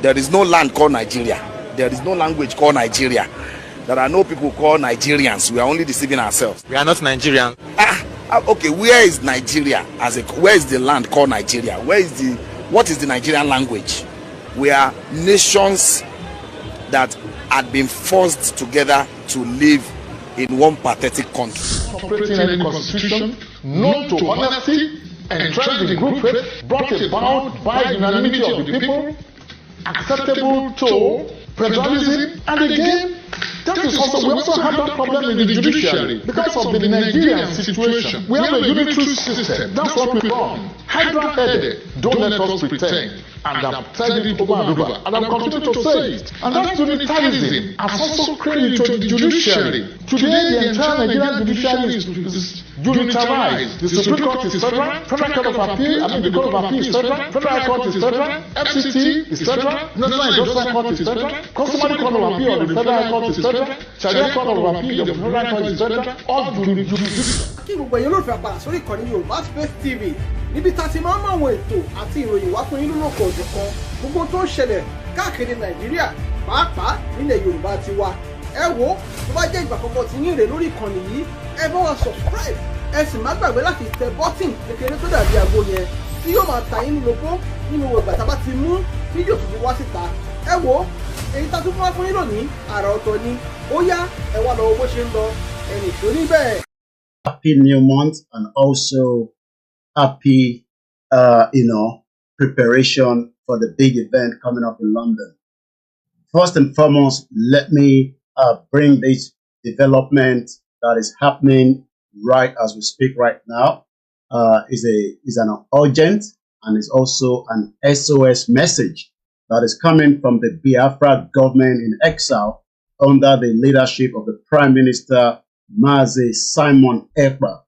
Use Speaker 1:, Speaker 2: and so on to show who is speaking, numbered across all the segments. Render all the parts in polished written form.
Speaker 1: There is no land called Nigeria. There is no language called Nigeria. There are no people called Nigerians. We are only deceiving ourselves.
Speaker 2: We are not Nigerian.
Speaker 1: Okay, where is Nigeria? Where is the land called Nigeria? What is the Nigerian language? We are nations that had been forced together to live in one pathetic country.
Speaker 3: Operating any constitution, known to honesty, entrenched in group faith, brought about by unanimity of the people, acceptable to federalism, and again, that is also, we also have that problem in the judiciary because of the Nigerian situation. We have a unitary system. That's what we want. Hydra-headed. Don't let us pretend. And I've said it over and over, and I'll continue to say it. And that unitarism has also created into the judiciary. Today, the entire Nigerian judiciary is unitarized. The Supreme Court is federal, Federal Court of Appeal, the Court of Appeal is federal, Federal Court is federal, FCT is federal, National Industrial Court is federal, Customary Court of Appeal of the Federal Court is federal, Sharia Court of Appeal of the Federal Court is federal, all judiciary.
Speaker 4: Kí gbogbo ẹ̀yin olólùfẹ́ àpàrà sórí ìkànnì Yorùbá Space TV níbi tá a ti máa ń mọ àwọn ètò àti ìròyìn wá fún yín lónà kọ̀ọ̀dù kan gbogbo tó ń ṣẹlẹ̀ káàkiri Nàìjíríà pàápàá nílẹ̀ Yorùbá ti wá. Ẹ wo tó bá jẹ́ ìgbà àkọ́kọ́ tí yín rè lórí ìkànnì yìí ẹ bá wa subscribe ẹ sì má gbàgbé láti tẹ bọ́tìn kékeré tó dàbí àgbo yẹn tí yóò máa ta yín ní lóko nínú ìgbà tá a bá ti mú fídíò tuntun wá síta. Ẹ wo èyí tá a tún fún wa fún yín lónìí àrà ọ̀tọ̀ ni ó yá ẹ wá lọ bó ṣe ń lọ ẹnì tó ní bẹ́ẹ̀.
Speaker 5: Happy new month and also happy, preparation for the big event coming up in London. First and foremost, let me bring this development that is happening right as we speak right now. Is an urgent and is also an SOS message that is coming from the Biafra government in exile under the leadership of the Prime Minister Mazi Simon Ekpa.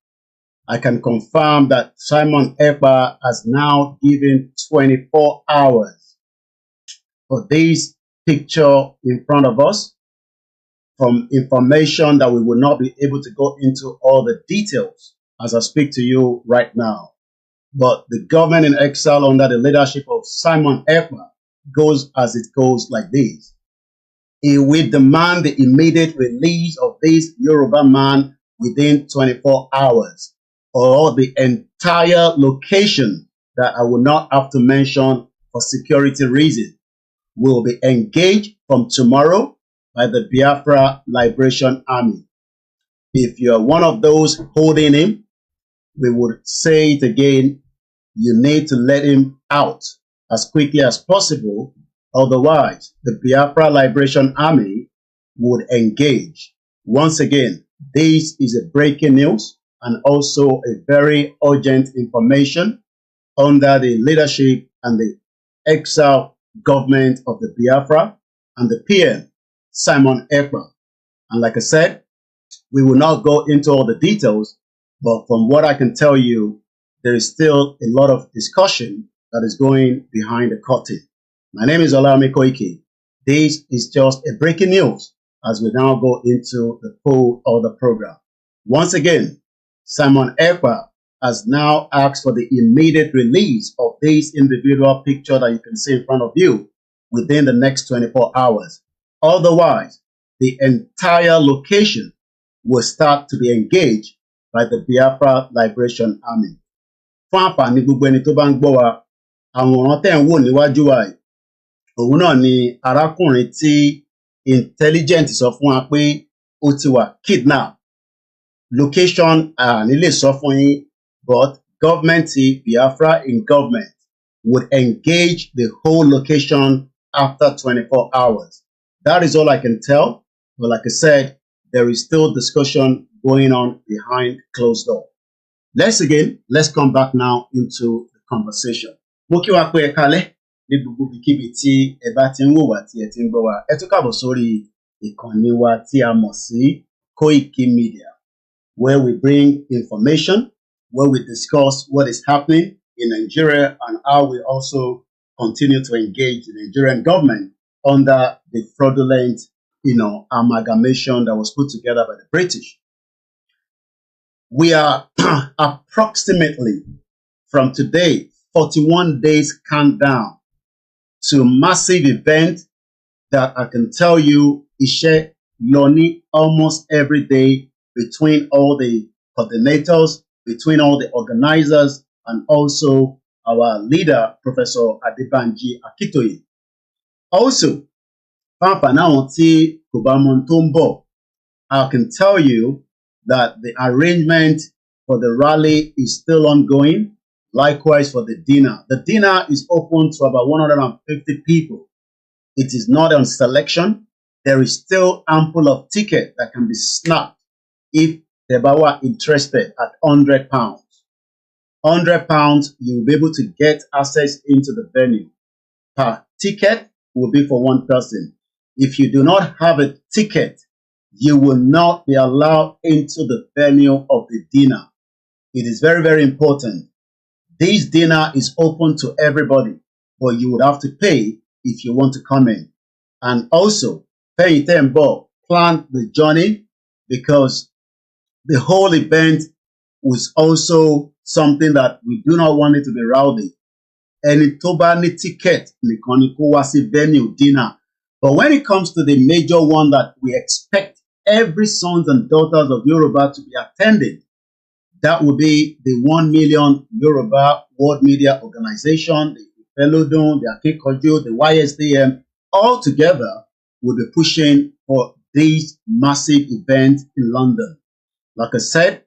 Speaker 5: I can confirm that Simon Ekpa has now given 24 hours for this picture in front of us, from information that we will not be able to go into all the details as I speak to you right now. But the government in exile under the leadership of Simon Ekpa goes as it goes like this. He will demand the immediate release of this Yoruba man within 24 hours, or the entire location that I will not have to mention for security reasons will be engaged from tomorrow by the Biafra Liberation Army. If you are one of those holding him, we would say it again, you need to let him out as quickly as possible. Otherwise, the Biafra Liberation Army would engage. Once again, this is a breaking news and also a very urgent information under the leadership and the exile government of the Biafra and the PM, Simon Ekpa. And like I said, we will not go into all the details, but from what I can tell you, there is still a lot of discussion that is going behind the curtain. My name is Olayomi Koiki. This is just a breaking news as we now go into the full of the program. Once again, Simon Ekpa has now asked for the immediate release of this individual picture that you can see in front of you within the next 24 hours. Otherwise, the entire location will start to be engaged by the Biafra Liberation Army. Fún àǹfààní gbogbo ẹni tó bá ń gbọ́ wa, àwòrán tẹ́ ń wò níwájú wa yìí, òun náà ni arákùnrin tí intelligent sọ fún wa pé ó ti wà kidnap. Location ní lè sọ fún yín, but government Biafra in government would engage the whole location after 24 hours. That is all I can tell. But like I said, there is still discussion going on behind closed door. Let's come back now into the conversation. Mo kí wa pé ẹ káalẹ́ ní gbogbo ibikíbi tí ẹ bá ti ń wò wá tí ẹ ti ń gbọ́ wa. Ẹ tún káàbọ̀ sórí ìkànnì wa tí a mọ̀ sí Koiki Media, where we bring information, where we discuss what is happening in Nigeria and how we also continue to engage the Nigerian government under the fraudulent, amalgamation that was put together by the British. We are approximately from today, 41 days countdown to massive event that I can tell you Ishe Loni almost every day between all the coordinators, between all the organizers, and also our leader, Professor Adebanji Akitoye. Also, Pampanaonti Kubamontombo, I can tell you that the arrangement for the rally is still ongoing. Likewise for the dinner. The dinner is open to about 150 people. It is not on selection. There is still ample of ticket that can be snapped if the Bawa interested at £100. £100, you will be able to get access into the venue. Per ticket will be for one person. If you do not have a ticket, you will not be allowed into the venue of the dinner. It is very, very important. This dinner is open to everybody, but you would have to pay if you want to come in. And also, pay Nbo, plan the journey, because the whole event was also something that we do not want it to be rowdy. Any Tobani ticket, the venue dinner. But when it comes to the major one that we expect every sons and daughters of Yoruba to be attending, that will be the 1 million Yoruba World Media Organization, the Pelodon, the Akikojo, the YSDM, all together will be pushing for this massive event in London. Like I said,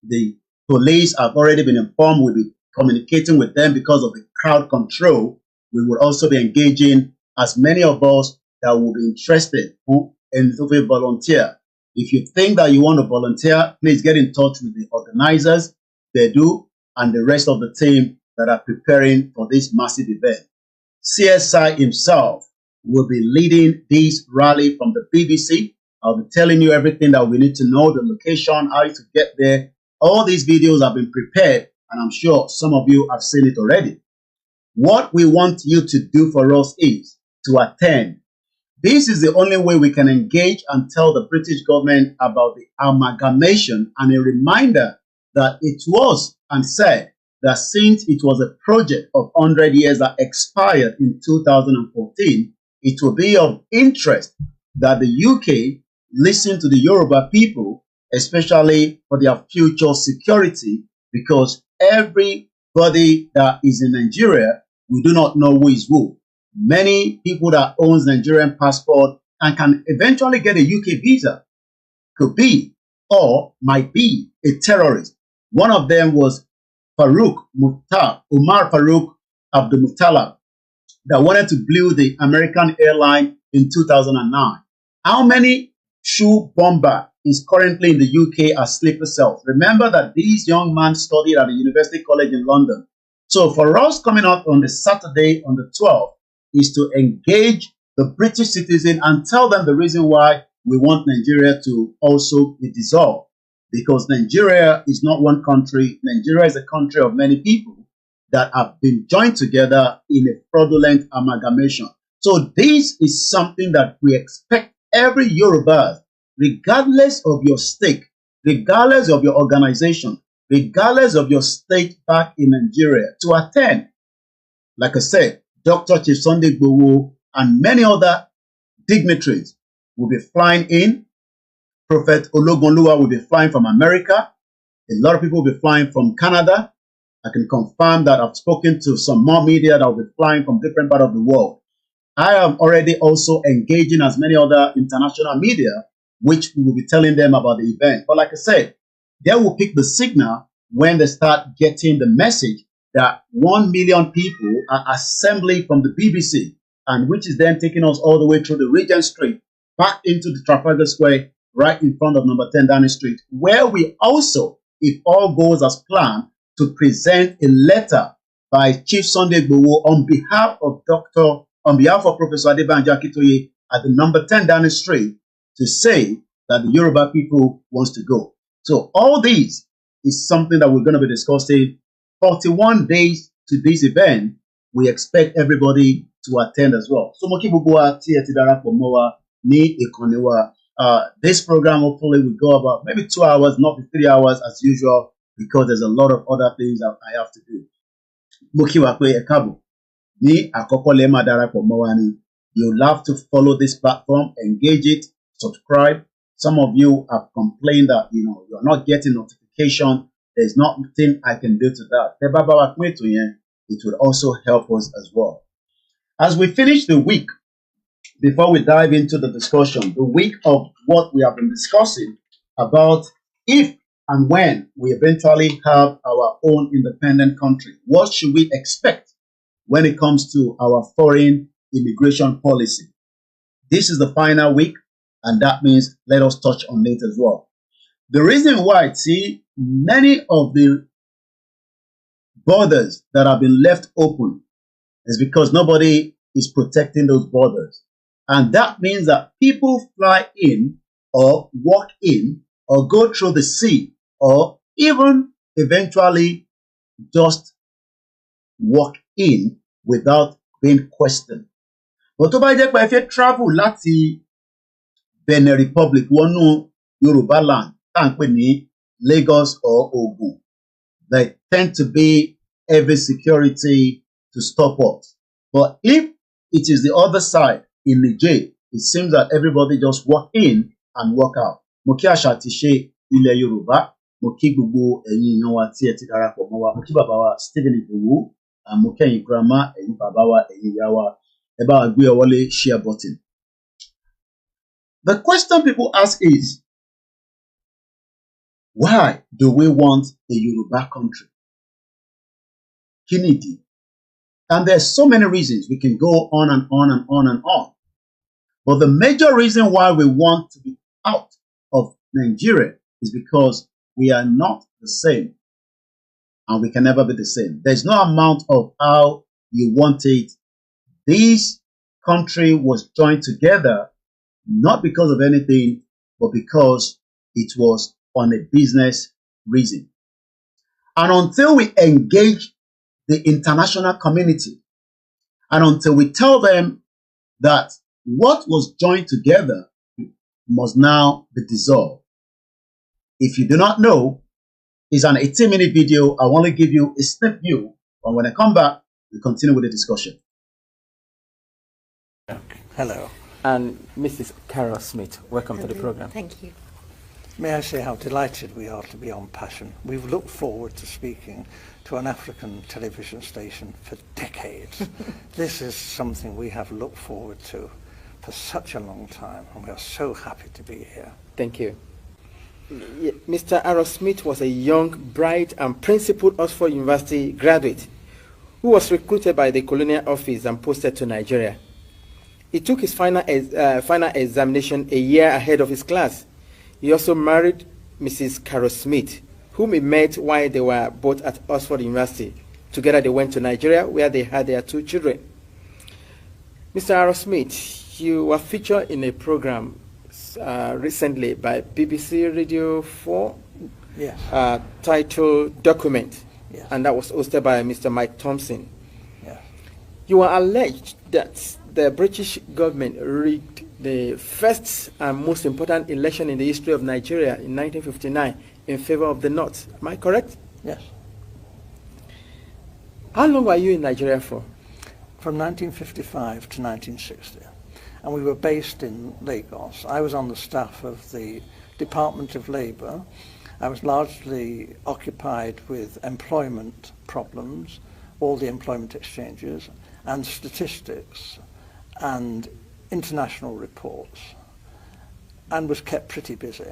Speaker 5: the police have already been informed. We'll be communicating with them because of the crowd control. We will also be engaging as many of us that will be interested in to volunteer. If you think that you want to volunteer, please get in touch with the organizers, Bedu, and the rest of the team that are preparing for this massive event. CSI himself will be leading this rally from the BBC. I'll be telling you everything that we need to know, the location, how to get there. All these videos have been prepared, and I'm sure some of you have seen it already. What we want you to do for us is to attend. This is the only way we can engage and tell the British government about the amalgamation, and a reminder that it was and said that since it was a project of 100 years that expired in 2014, it will be of interest that the UK listen to the Yoruba people, especially for their future security, because everybody that is in Nigeria, we do not know who is who. Many people that owns Nigerian passport and can eventually get a UK visa could be or might be a terrorist. One of them was Umar Farouk Abdul Muttalib, that wanted to blow the American airline in 2009. How many shoe bomber is currently in the UK as sleeper cells? Remember that this young man studied at the University College in London. So for us coming out on the Saturday on the 12th, is to engage the British citizen and tell them the reason why we want Nigeria to also be dissolved. Because Nigeria is not one country. Nigeria is a country of many people that have been joined together in a fraudulent amalgamation. So this is something that we expect every Yoruba, regardless of your stake, regardless of your organization, regardless of your state back in Nigeria, to attend. Like I said, Dr. Chief Sunday Igboho and many other dignitaries will be flying in. Prophet Ologunlowa will be flying from America. A lot of people will be flying from Canada. I can confirm that I've spoken to some more media that will be flying from different parts of the world. I am already also engaging as many other international media, which we will be telling them about the event. But like I said, they will pick the signal when they start getting the message that 1 million people are assembling from the BBC, and which is then taking us all the way through the Regent Street, back into the Trafalgar Square, right in front of number 10 Downing Street, where we also, if all goes as planned, to present a letter by Chief Sunday Igboho on behalf of Professor Adebanji Akitoye at the number 10 Downing Street to say that the Yoruba people wants to go. So all these is something that we're going to be discussing. 41 days to this event, we expect everybody to attend as well. So this program hopefully will go about maybe 2 hours, not 3 hours as usual, because there's a lot of other things that I have to do. Ní àkọ́kọ́ lẹ́ máa darapọ̀ mọ́ wa ni. You'll have to follow this platform, engage it, subscribe. Some of you have complained that you're not getting notification. There's nothing I can do to that. Tẹ́ bá bá wa pín ètò yẹn, it will also help us as well. As we finish the week, before we dive into the discussion, the week of what we have been discussing about if and when we eventually have our own independent country, what should we expect when it comes to our foreign immigration policy? This is the final week, and that means let us touch on it as well. The reason why, see, many of the borders that have been left open is because nobody is protecting those borders. And that means that people fly in or walk in or go through the sea or even eventually just walk in without being questioned. But tó bá jẹ́ pé ẹ fẹ́ travel láti Benin Republic wọnú Yoruba land tá à ń pè ní Lagos or Ogun, there tend to be heavy security to stop us. But if it is the other side in Niger, it seems that everybody just walk in and walk out. Mo kí àṣà àti ìṣe ilẹ̀ Yorùbá, mo kí gbogbo ẹ̀yin èèyàn wa tí ẹ ti darapọ̀ mọ́ wa, mo kí bàbá wa Stephen Igboho, mo kí ẹ̀yin grandma, ẹ̀yin bàbá wa, ẹ̀yin ìyá wa, ẹ bá wa gbé ọwọ́ lé share button. The question people ask is, why do we want a Yoruba country? Kí nìdí? And there's so many reasons. We can go on and on and on and on. But the major reason why we want to be out of Nigeria is because we are not the same. And we can never be the same. There's no amount of how you want it. This country was joined together not because of anything, but because it was on a business reason. And until we engage the international community, and until we tell them that what was joined together must now be dissolved. If you do not know, it's an 18-minute video. I want to give you a snip view, and when I come back, we continue with the discussion.
Speaker 2: Hello.
Speaker 6: And Mrs. Carol Smith, welcome to the program.
Speaker 7: Thank you.
Speaker 2: May I say how delighted we are to be on Passion. We've looked forward to speaking to an African television station for decades. This is something we have looked forward to for such a long time, and we are so happy to be here.
Speaker 6: Thank you. Mr. Aaron Smith was a young, bright, and principled Oxford University graduate who was recruited by the Colonial Office and posted to Nigeria. He took his final examination a year ahead of his class. He also married Mrs. Carol Smith, whom he met while they were both at Oxford University. Together they went to Nigeria, where they had their 2 children. Mr. Aaron Smith, you were featured in a program recently by BBC Radio 4,
Speaker 2: Yes.
Speaker 6: titled Document,
Speaker 2: Yes.
Speaker 6: and that was hosted by Mr. Mike Thompson.
Speaker 2: Yes.
Speaker 6: You are alleged that the British government rigged the first and most important election in the history of Nigeria in 1959 in favor of the North. Am I correct?
Speaker 2: Yes.
Speaker 6: How long were you in Nigeria for?
Speaker 2: From 1955 to 1960. And we were based in Lagos. I was on the staff of the Department of Labour. I was largely occupied with employment problems, all the employment exchanges, and statistics, and international reports, and was kept pretty busy.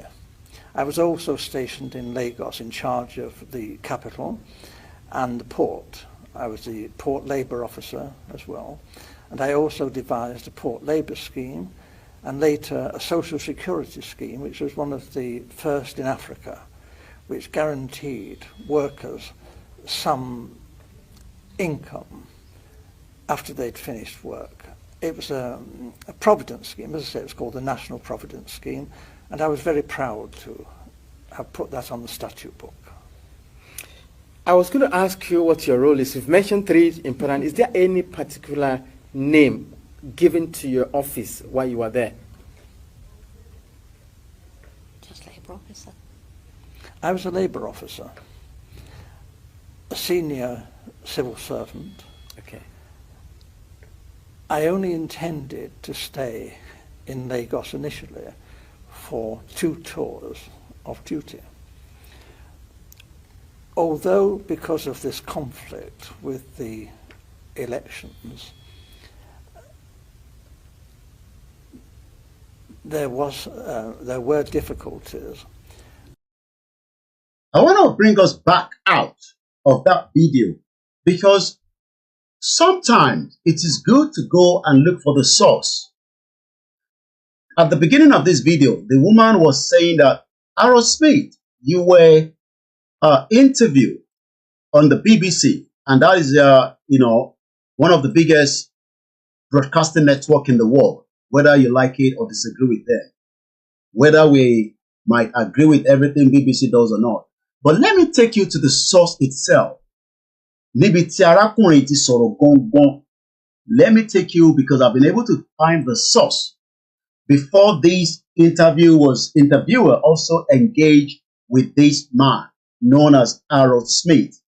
Speaker 2: I was also stationed in Lagos in charge of the capital and the port. I was the port labour officer as well, and I also devised a port labour scheme and later a social security scheme, which was one of the first in Africa, which guaranteed workers some income after they'd finished work. It was a providence scheme. As I say, it was called the National Providence Scheme, and I was very proud to have put that on the statute book.
Speaker 6: I was going to ask you what your role is. You've mentioned 3 important. Is there any particular name given to your office while you were there?
Speaker 7: Just labour officer.
Speaker 2: I was a labour officer, a senior civil servant,
Speaker 6: Okay.
Speaker 2: I only intended to stay in Lagos initially for 2 tours of duty. Although, because of this conflict with the elections, there were difficulties.
Speaker 5: I want to bring us back out of that video because sometimes it is good to go and look for the source. At the beginning of this video, the woman was saying that, Aaron Smith, you were interviewed on the BBC, and that is, one of the biggest broadcasting network in the world, whether you like it or disagree with them, whether we might agree with everything BBC does or not. But let me take you to the source itself. Let me take you, because I've been able to find the source. Before this interviewer also engaged with this man known as Aaron Smith.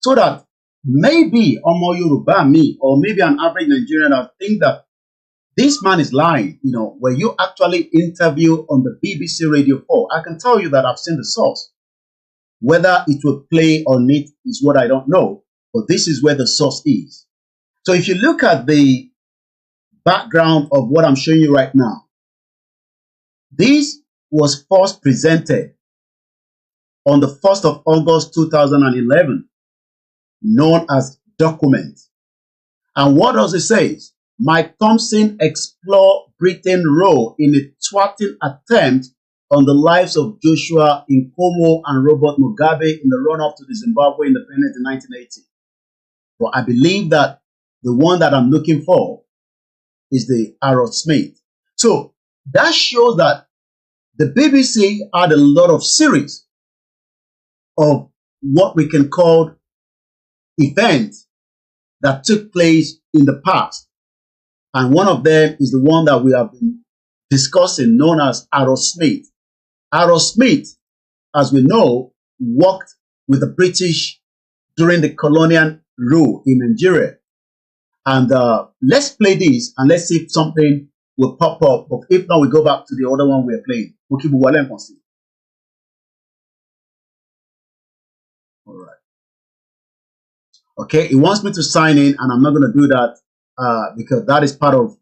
Speaker 5: So that maybe Omo Yoruba me, or maybe an average Nigerian, I think that this man is lying. When you actually interview on the BBC Radio 4, I can tell you that I've seen the source. Whether it will play on it is what I don't know, but this is where the source is. So if you look at the background of what I'm showing you right now, this was first presented on the 1st of August 2011, known as Document. And what does it say? Mike Thompson explore Britain's role in a thwarting attempt on the lives of Joshua Nkomo and Robert Mugabe in the run-up to the Zimbabwe independence in 1980. But I believe that the one that I'm looking for is the Aaron Smith. So that shows that the BBC had a lot of series of what we can call events that took place in the past. And one of them is the one that we have been discussing, known as Aaron Smith. Aaron Smith, as we know, worked with the British during the colonial rule in Nigeria. And let's play this and let's see if something will pop up. But if not, we go back to the other one we're playing. All right. Okay, it wants me to sign in, and I'm not going to do that because that is part of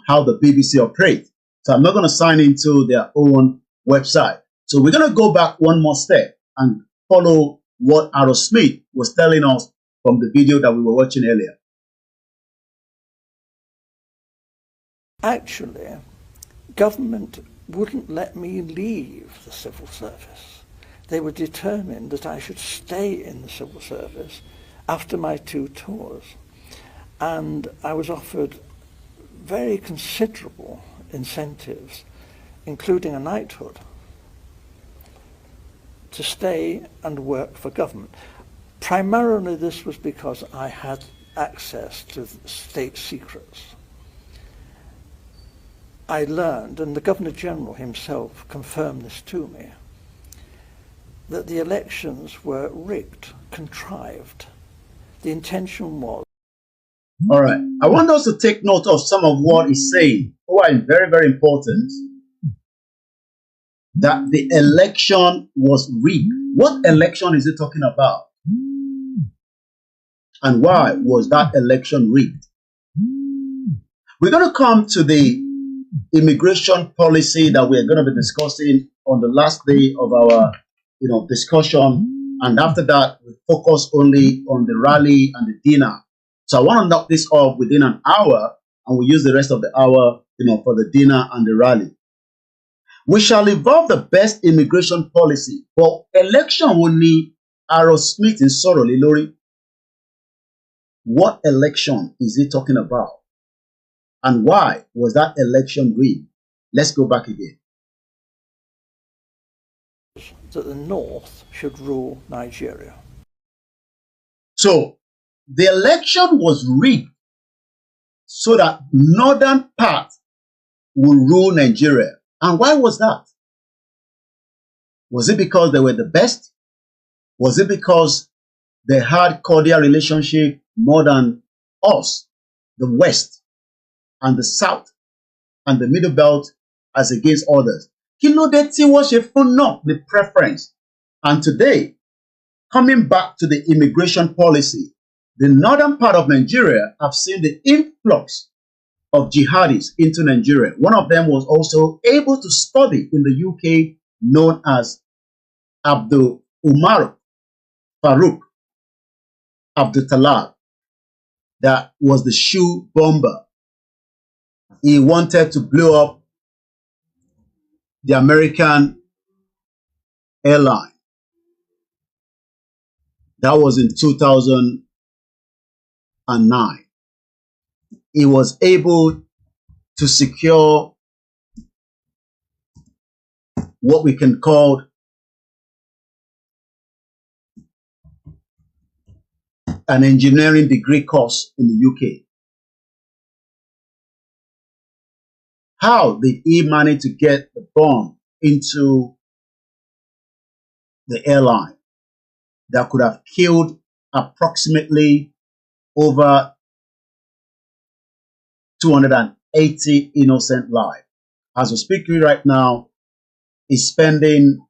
Speaker 5: how the BBC operates. So I'm not going to sign into their own website. So we're going to go back one more step and follow what Aaron Smith was telling us from the video that we were watching earlier.
Speaker 2: Actually, government wouldn't let me leave the civil service. They were determined that I should stay in the civil service after my 2 tours. And I was offered very considerable incentives, including a knighthood, to stay and work for government. Primarily this was because I had access to state secrets. I learned, and the Governor-General himself confirmed this to me, that the elections were rigged, contrived. The intention was...
Speaker 5: All right. I want us to take note of some of what he's saying. Why is very, very important. That the election was rigged. What election is it talking about? And why was that election rigged? We're going to come to the immigration policy that we're going to be discussing on the last day of our discussion, and after that we focus only on the rally and the dinner. So I want to knock this off within an hour, and we'll use the rest of the hour for the dinner and the rally. We shall evolve the best immigration policy, but election will need Aaron Smith in Soro Lilori. What election is he talking about? And why was that election rigged? Let's go back again.
Speaker 2: That the North should rule Nigeria.
Speaker 5: So the election was rigged so that northern part will rule Nigeria. And why was that? Was it because they were the best? Was it because they had cordial relationship more than us, the West? and the South and the Middle Belt as against others. Kí ló dé tí wọ́n ṣe fún náà the preference? And today, coming back to the immigration policy, the northern part of Nigeria have seen the influx of jihadis into Nigeria. One of them was also able to study in the UK, known as Abdul Umar Farouk Abdul Talab. That was the shoe bomber. He wanted to blow up the American airline. That was in 2009. He was able to secure what we can call an engineering degree course in the UK. How did he manage to get the bomb into the airline that could have killed approximately over 280 innocent lives? As we're speaking right now, he's spending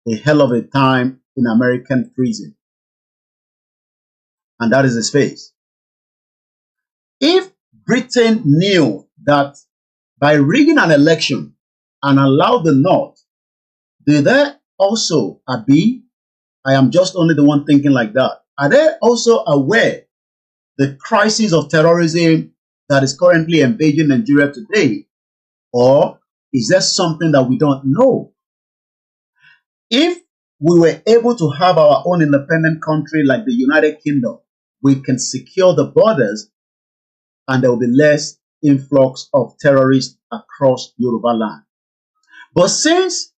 Speaker 5: a hell of a time in American prison. And that is his face. If Britain knew that by rigging an election and allow the North, do they also, I am just only the one thinking like that, are they also aware the crisis of terrorism that is currently invading Nigeria today? Or is there something that we don't know? If we were able to have our own independent country like the United Kingdom, we can secure the borders and there will be less influx of terrorists across Yoruba land. But since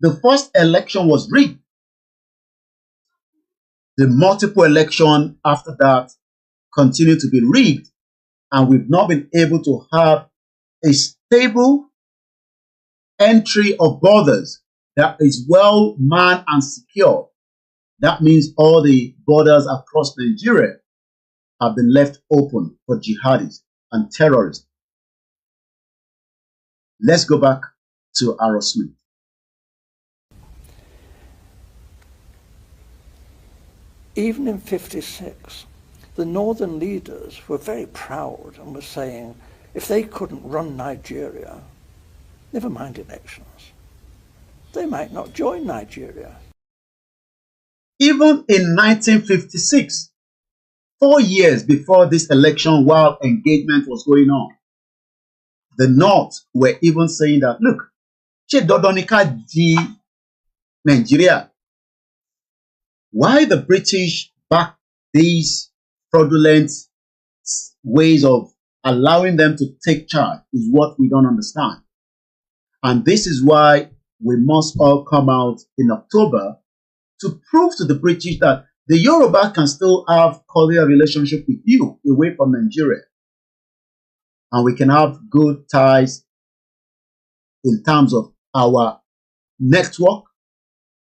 Speaker 5: the first election was rigged, the multiple election after that continue to be rigged, and we've not been able to have a stable entry of borders that is well manned and secure. That means all the borders across Nigeria have been left open for jihadis and terrorists. Let's go back to Aaron Smith.
Speaker 2: Even in '56, the northern leaders were very proud and were saying if they couldn't run Nigeria, never mind elections, they might not join Nigeria.
Speaker 5: Even in 1956, 4 years before this election, while engagement was going on, the North were even saying that, look, ṣé dandan ni ká di Nigeria? Why the British back these fraudulent ways of allowing them to take charge is what we don't understand. And this is why we must all come out in October to prove to the British that the Yoruba can still have cordial relationship with you away from Nigeria. And we can have good ties in terms of our network,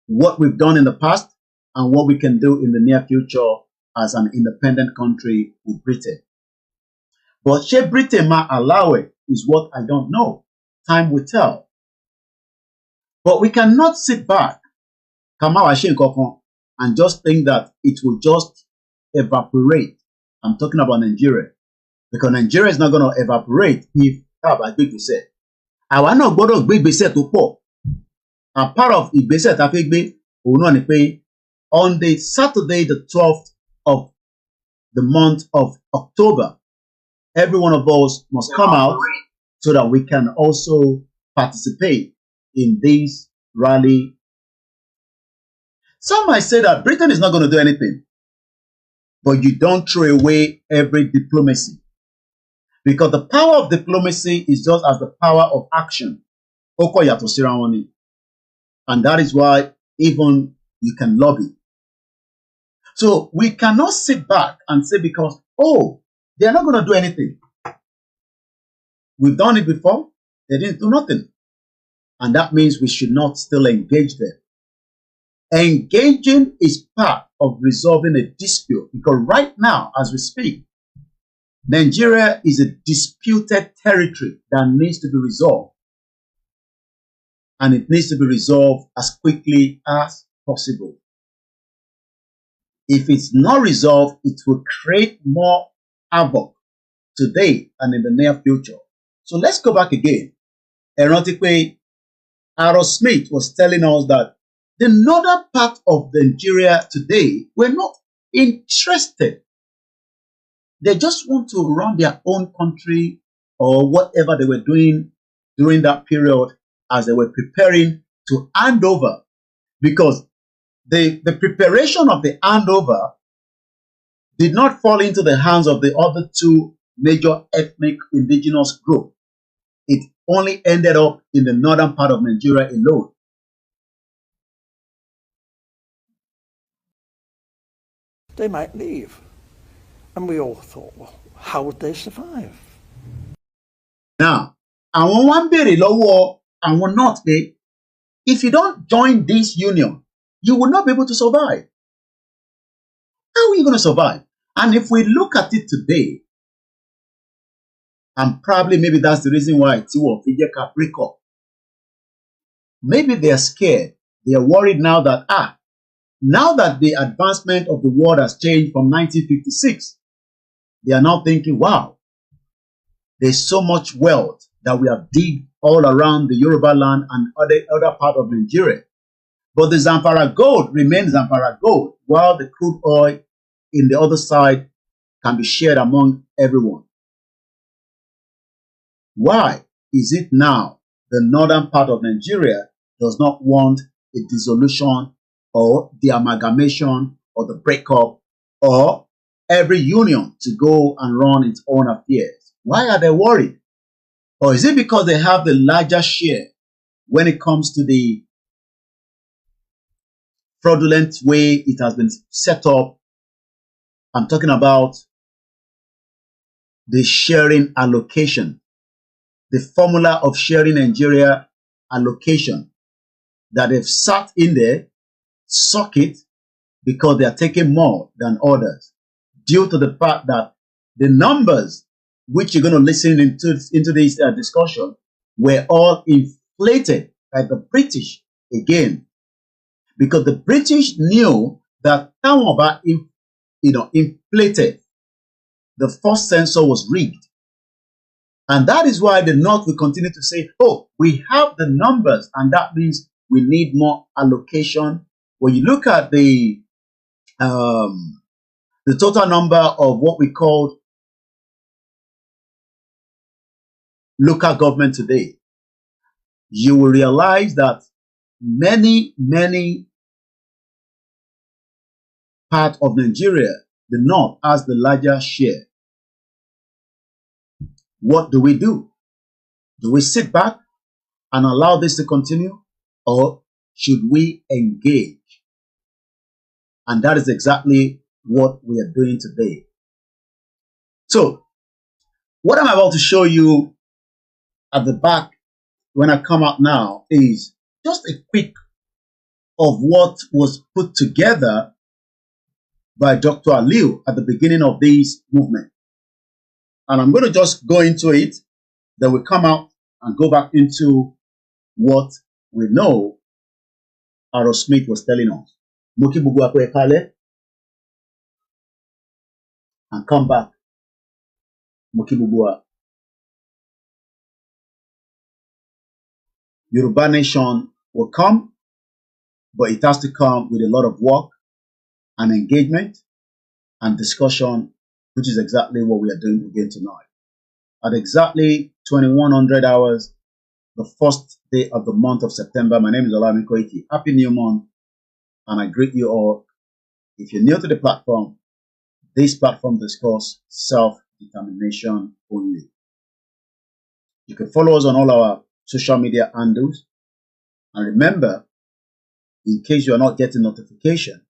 Speaker 5: what we've done in the past, and what we can do in the near future as an independent country with Britain. But ṣé Britain might allow it is what I don't know. Time will tell. But we cannot sit back and just think that it will just evaporate. I'm talking about Nigeria. Because Nigeria is not going to evaporate if I gbé ìgbésẹ̀. Àwa náà gbọ́dọ̀ gbé ìgbésẹ̀ tó pọ̀. And part of ìgbésẹ̀ tá fẹ́ gbé òun náà ni pé on the Saturday, the 12th of the month of October, every one of us must come out so that we can also participate in this rally. Some might say that Britain is not going to do anything, but you don't throw away every diplomacy. Because the power of diplomacy is just as the power of action. And that is why even you can lobby. So we cannot sit back and say because, oh, they're not going to do anything. We've done it before. They didn't do nothing. And that means we should not still engage them. Engaging is part of resolving a dispute. Because right now, as we speak, Nigeria is a disputed territory that needs to be resolved. And it needs to be resolved as quickly as possible. If it's not resolved, it will create more havoc today and in the near future. So let's go back again. Erotically, Aaron Smith was telling us that the northern part of Nigeria today were not interested. They just want to run their own country or whatever they were doing during that period as they were preparing to hand over. Because the preparation of the handover did not fall into the hands of the other two major ethnic indigenous groups. It only ended up in the northern part of Nigeria alone.
Speaker 2: They might leave. And we all thought, well, how would they survive?
Speaker 5: Now, àwọn wá ń béèrè lọ́wọ́ àwọn North pé, if you don't join this union, you will not be able to survive. How are you going to survive? And if we look at it today, and probably maybe that's the reason why Tiwo Fijeka break up. Maybe they are scared. They are worried now that, now that the advancement of the world has changed from 1956, they are now thinking, wow, there's so much wealth that we have digged all around the Yoruba land and other part of Nigeria. But the Zamfara gold remains Zamfara gold, while the crude oil in the other side can be shared among everyone. Why is it now the northern part of Nigeria does not want a dissolution or the amalgamation or the breakup or every union to go and run its own affairs? Why are they worried? Or is it because they have the larger share when it comes to the fraudulent way it has been set up? I'm talking about the sharing allocation, the formula of sharing Nigeria allocation that they've sat in there, suck it, because they are taking more than others, due to the fact that the numbers which you're going to listen into this discussion were all inflated by the British again, because the British knew that Tawoba, inflated. The first census was rigged. And that is why the North will continue to say, oh, we have the numbers, and that means we need more allocation. When you look at the total number of what we call local government today, you will realize that many parts of Nigeria, the North has the larger share. What do? Do we sit back and allow this to continue, or should we engage? And that is exactly what we are doing today. So, what I'm about to show you at the back when I come out now is just a quick of what was put together by Dr. Aliu at the beginning of this movement. And I'm going to just go into it, then we come out and go back into what we know Aaron Smith was telling us. Muki bugu akwe kale, and come back. Muki bugu. Yoruba nation will come, but it has to come with a lot of work and engagement and discussion, which is exactly what we are doing again tonight. At exactly 2100 hours, the first day of the month of September, my name is Olayomi Koiki. Happy New Month, and I greet you all. If you're new to the platform, this platform discusses self-determination only. You can follow us on all our social media handles. And remember, in case you are not getting notification,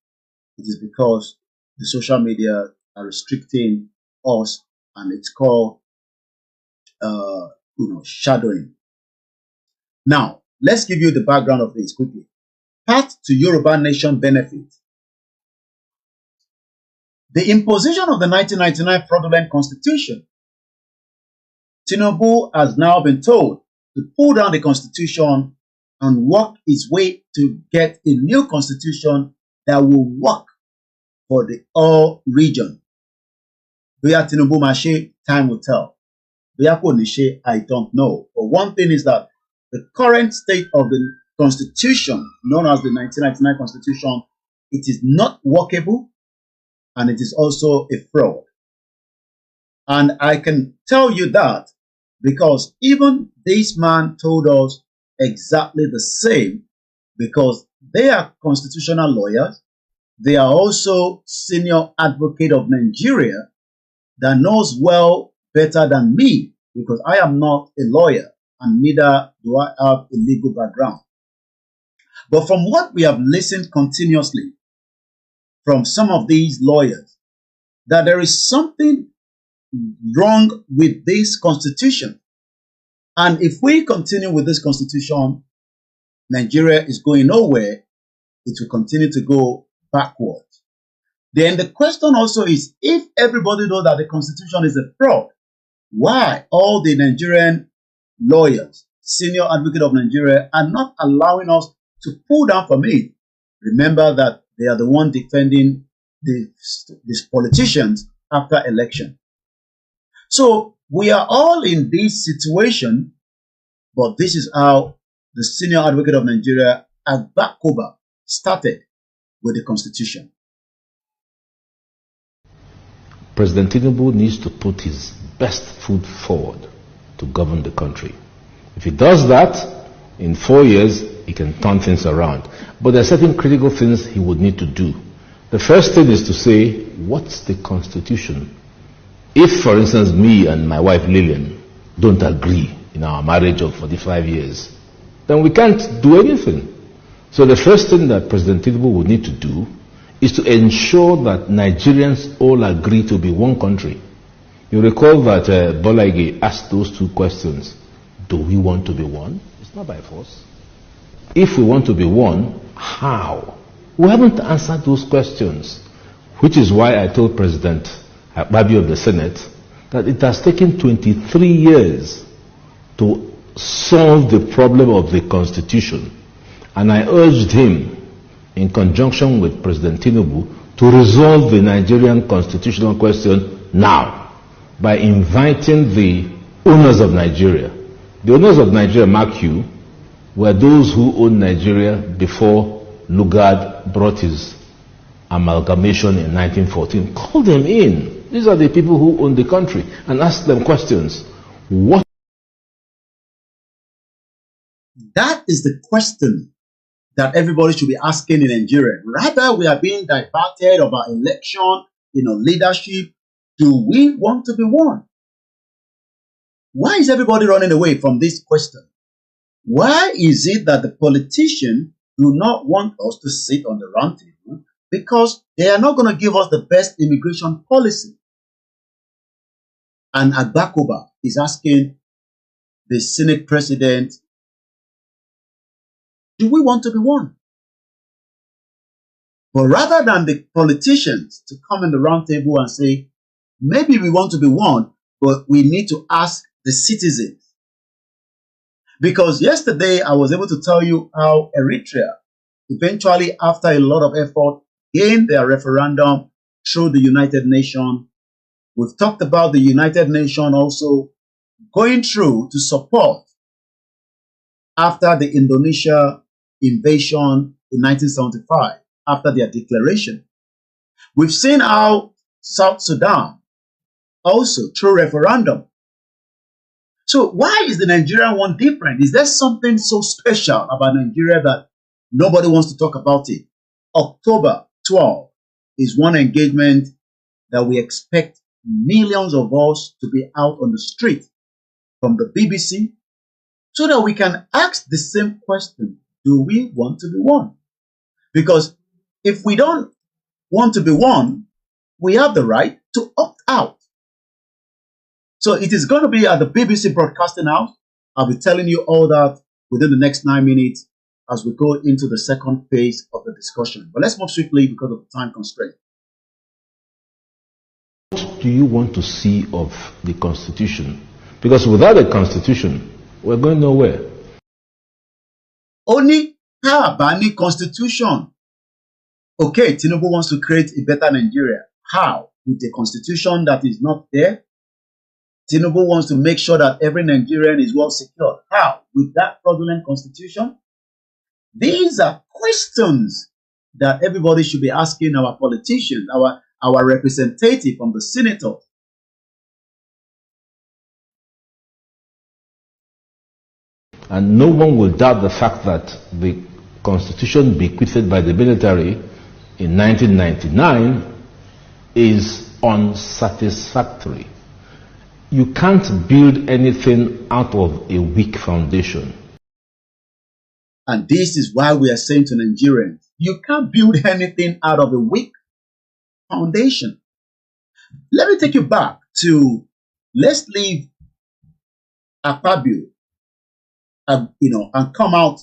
Speaker 5: it is because the social media are restricting us, and it's called shadowing. Now, let's give you the background of this quickly. Path to Yoruba nation benefit. the imposition of the 1999 fraudulent constitution, Tinubu has now been told to pull down the constitution and work its way to get a new constitution that will work for the all region. Bóyá Tinubu máa ṣe, time will tell. Bóyá kò ní ṣe, I don't know. But one thing is that the current state of the constitution, known as the 1999 constitution, it is not workable and it is also a fraud. And I can tell you that because even this man told us exactly the same, because they are constitutional lawyers. They are also senior advocate of Nigeria that knows well better than me, because I am not a lawyer and neither do I have a legal background. But from what we have listened continuously from some of these lawyers, that there is something wrong with this constitution. And if we continue with this constitution, Nigeria is going nowhere. It will continue to go backwards. Then the question also is, if everybody knows that the constitution is a fraud, why all the Nigerian lawyers, senior advocate of Nigeria, are not allowing us to pull down from it? Remember that they are the one defending these politicians after election. So we are all in this situation, but this is how the senior advocate of Nigeria, Agbakoba, started with the constitution.
Speaker 8: President Tinubu needs to put his best foot forward to govern the country. If he does that, in 4 years, he can turn things around. But there are certain critical things he would need to do. The first thing is to say, what's the constitution? If, for instance, me and my wife Lillian don't agree in our marriage of 45 years, then we can't do anything. So the first thing that President Tinubu would need to do is to ensure that Nigerians all agree to be one country. You recall that Bola Ige asked those two questions. Do we want to be one? It's not by force. If we want to be one, how? We haven't answered those questions, which is why I told President Akpabio of the Senate that it has taken 23 years to solve the problem of the Constitution. And I urged him, in conjunction with President Tinubu, to resolve the Nigerian constitutional question now by inviting the owners of Nigeria. The owners of Nigeria, mark you, were those who owned Nigeria before Lugard brought his amalgamation in 1914. Call them in. These are the people who own the country, and ask them questions. What?
Speaker 5: That is the question that everybody should be asking in Nigeria. Rather, we are being diverted about election, leadership. Do we want to be one? Why is everybody running away from this question? Why is it that the politicians do not want us to sit on the round table? Because they are not going to give us the best immigration policy. And Agbakoba is asking the Senate president, do we want to be one? But rather than the politicians to come in the round table and say, maybe we want to be one, but we need to ask the citizens. Because yesterday I was able to tell you how Eritrea, eventually after a lot of effort, gained their referendum through the United Nations. We've talked about the United Nations also going through to support after the Indonesia invasion in 1975, after their declaration. We've seen how South Sudan also through referendum. So why is the Nigerian one different? Is there something so special about Nigeria that nobody wants to talk about it? October 12 is one engagement that we expect millions of us to be out on the street from the BBC so that we can ask the same question. Do we want to be one? Because if we don't want to be one, we have the right to opt out. So it is going to be at the BBC Broadcasting House. I'll be telling you all that within the next 9 minutes as we go into the second phase of the discussion. But let's move swiftly because of the time constraint.
Speaker 8: do you want to see of the Constitution? Because without a Constitution, we're going nowhere.
Speaker 5: Only Bani Constitution. Okay, Tinubu wants to create a better Nigeria. How? With a constitution that is not there. Tinubu wants to make sure that every Nigerian is well secured. How? With that fraudulent constitution? These are questions that everybody should be asking our politicians, our representative from the senators.
Speaker 8: And no one will doubt the fact that the constitution bequeathed by the military in 1999 is unsatisfactory. You can't build anything out of a weak foundation.
Speaker 5: And this is why we are saying to Nigerians, you can't build anything out of a weak foundation. Let me take you back to, let's leave Akpabio, and come out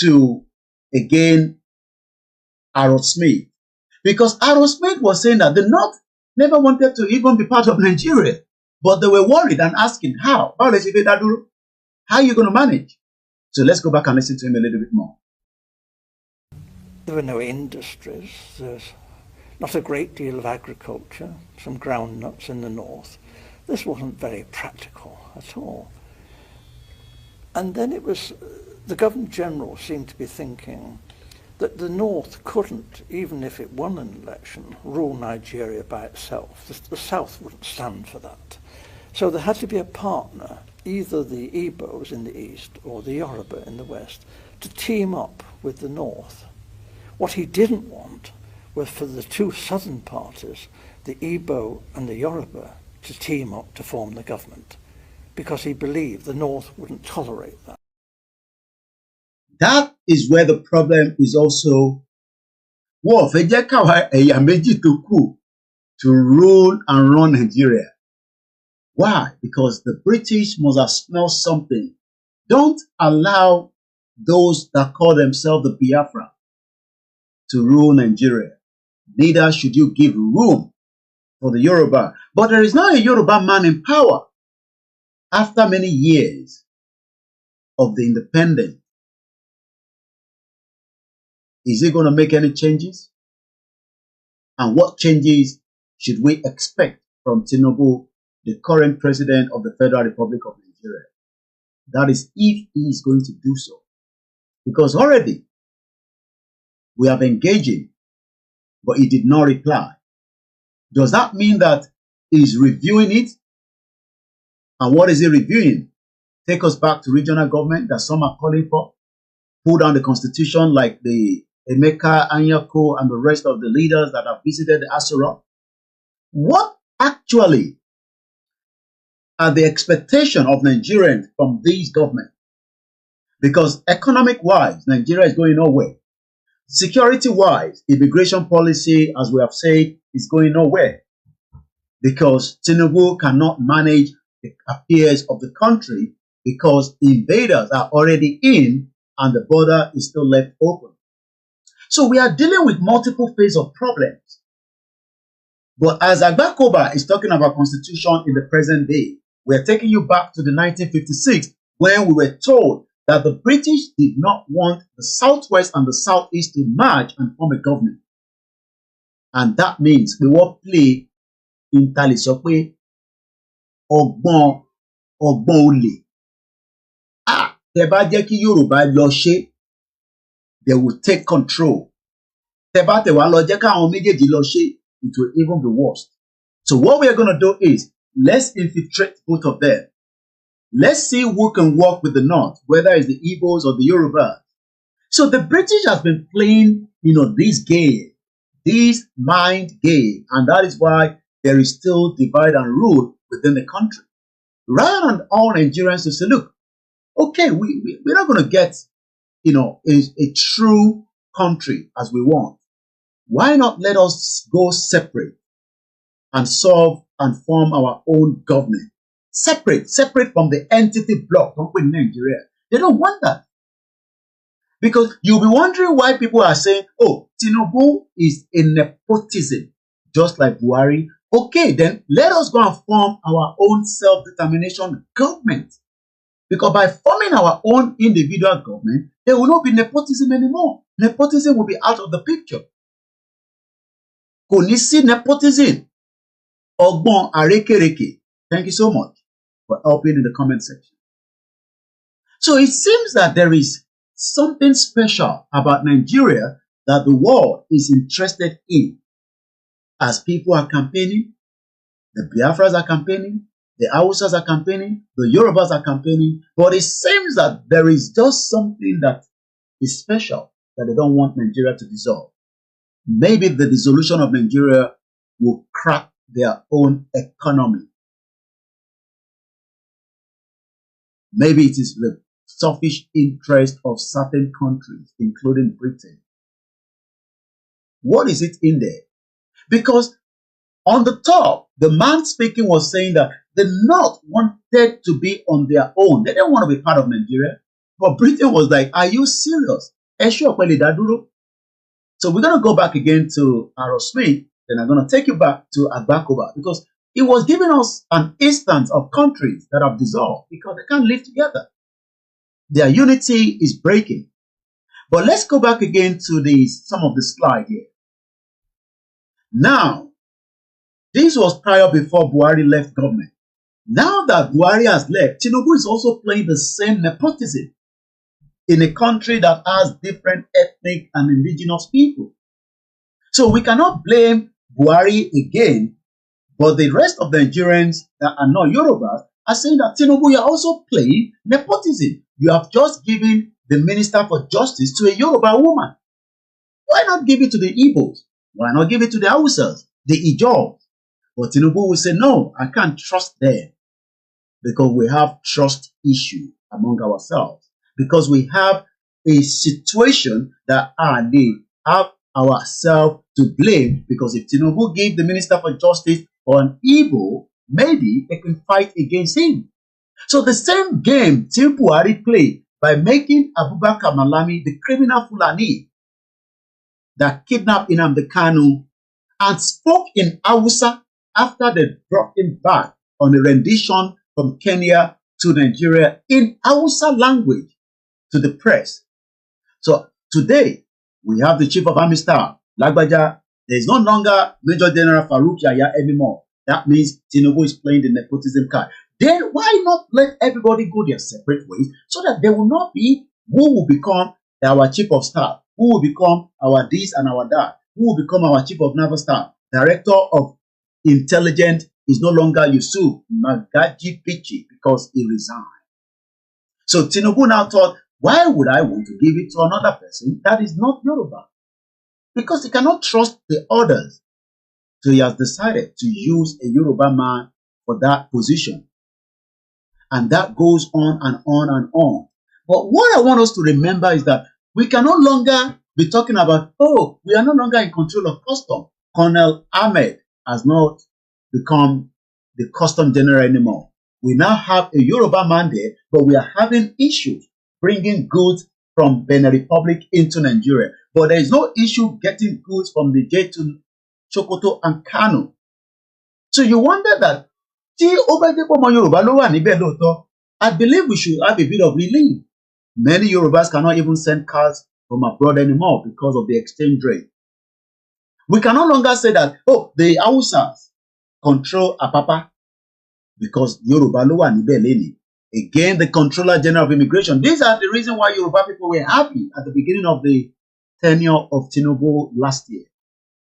Speaker 5: to, again, Aaron Smith. Because Aaron Smith was saying that the North never wanted to even be part of Nigeria. But they were worried and asking, how? How are you going to manage? So let's go back and listen to him a little bit more.
Speaker 2: There were no industries. There's not a great deal of agriculture, some groundnuts in the north. This wasn't very practical at all. And then it was, the Governor General seemed to be thinking that the North couldn't, even if it won an election, rule Nigeria by itself. The South wouldn't stand for that. So there had to be a partner, either the Igbos in the east or the Yoruba in the west, to team up with the North. What he didn't want was for the two southern parties, the Igbo and the Yoruba, to team up to form the government, because he believed the North wouldn't tolerate that.
Speaker 5: That is where the problem is also. To rule and run Nigeria. Why? Because the British must have smelled something. Don't allow those that call themselves the Biafra to rule Nigeria. Neither should you give room for the Yoruba. But there is now a Yoruba man in power. After many years of the independence, is he going to make any changes? And what changes should we expect from Tinubu, the current president of the Federal Republic of Nigeria? That is, if he is going to do so. Because already we have engaged him, but he did not reply. Does that mean that he is reviewing it? And what is he reviewing? Take us back to regional government that some are calling for. Pull down the constitution like the Emeka, Anyako, and the rest of the leaders that have visited the Asura. What actually are the expectations of Nigerians from these governments? Because economic-wise, Nigeria is going nowhere. Security-wise, immigration policy, as we have said, is going nowhere. Because Tinubu cannot manage the affairs of the country because invaders are already in and the border is still left open. So we are dealing with multiple phases of problems. But as Agbakoba is talking about constitution in the present day, we are taking you back to the 1956 when we were told that the British did not want the Southwest and the Southeast to merge and form a government. And that means we will play in Talisokwe Ogbon Ole. Teba jẹ́ kí Yorùbá lọ ṣe, they will take control. Teba tewa lọ jẹ́ káwọn méjèèjì lọ ṣe, it will even be worse. So what we are going to do is, let's infiltrate both of them. Let's see who can work with the North, whether it's the Igbos or the Yorubas. So the British has been playing, this game, this mind game, and that is why there is still divide and rule within the country. Rather than all Nigerians to say, look, okay, we're not going to get, a true country as we want. Why not let us go separate and solve and form our own government? Separate from the entity block. Don't put Nigeria. They don't want that. Because you'll be wondering why people are saying, oh, Tinubu is a nepotism, just like Buhari. Okay, then let us go and form our own self-determination government. Because by forming our own individual government, there will not be nepotism anymore. Nepotism will be out of the picture. Kò ní sí nepotism. Ọgbọ́n àrékérekè. Thank you so much for helping in the comment section. So it seems that there is something special about Nigeria that the world is interested in. As people are campaigning, the Biafras are campaigning, the Hausas are campaigning, the Yorubas are campaigning, but it seems that there is just something that is special that they don't want Nigeria to dissolve. Maybe the dissolution of Nigeria will crack their own economy. Maybe it is the selfish interest of certain countries, including Britain. What is it in there? Because on the top, the man speaking was saying that the North wanted to be on their own. They didn't want to be part of Nigeria. But Britain was like, are you serious? So we're going to go back again to Smith. Then I'm going to take you back to Agbakoba, because it was giving us an instance of countries that have dissolved because they can't live together. Their unity is breaking. But let's go back again to some of the slide here. Now, this was prior before Buhari left government. Now that Buhari has left, Tinubu is also playing the same nepotism in a country that has different ethnic and indigenous people. So we cannot blame Buhari again, but the rest of the Nigerians that are not Yoruba are saying that Tinubu, you are also playing nepotism. You have just given the Minister for Justice to a Yoruba woman. Why not give it to the Igbos? Why not give it to the Hausas, the Ijaws? But Tinubu will say, no, I can't trust them, because we have trust issue among ourselves, because we have a situation that they have ourselves to blame, because if Tinubu gave the Minister for Justice or an Igbo, maybe they can fight against him. So the same game Tim Buhari played by making Abubakar Malami the criminal Fulani that kidnapped Nnamdi Kanu and spoke in Hausa after they brought him back on a rendition from Kenya to Nigeria in Hausa language to the press. So today, we have the Chief of Army Staff, Lagbaja. There is no longer Major General Farouk Yahya anymore. That means Tinubu is playing the nepotism card. Then why not let everybody go their separate ways, so that there will not be who will become our Chief of Staff, who will become our this and our that, who will become our Chief of Naval Staff, Director of Intelligence is no longer Yusuf Magaji Pichi, because he resigned. So Tinubu now thought, why would I want to give it to another person that is not Yoruba? Because he cannot trust the others. So he has decided to use a Yoruba man for that position. And that goes on and on and on. But what I want us to remember is that we can no longer be talking about, oh, we are no longer in control of custom. Colonel Ahmed has not become the custom general anymore. We now have a Yoruba man there, but we are having issues bringing goods from Benin Republic into Nigeria. But there is no issue getting goods from the J to Sokoto and Kano. So you wonder that, I believe we should have a bit of relief. Many Yorubas cannot even send cars from abroad anymore because of the exchange rate. We can no longer say that, oh, the Hausas control Apapa because Yoruba lo wa nibe leni. Again, the Controller General of Immigration. These are the reason why Yoruba people were happy at the beginning of the tenure of Tinubu last year.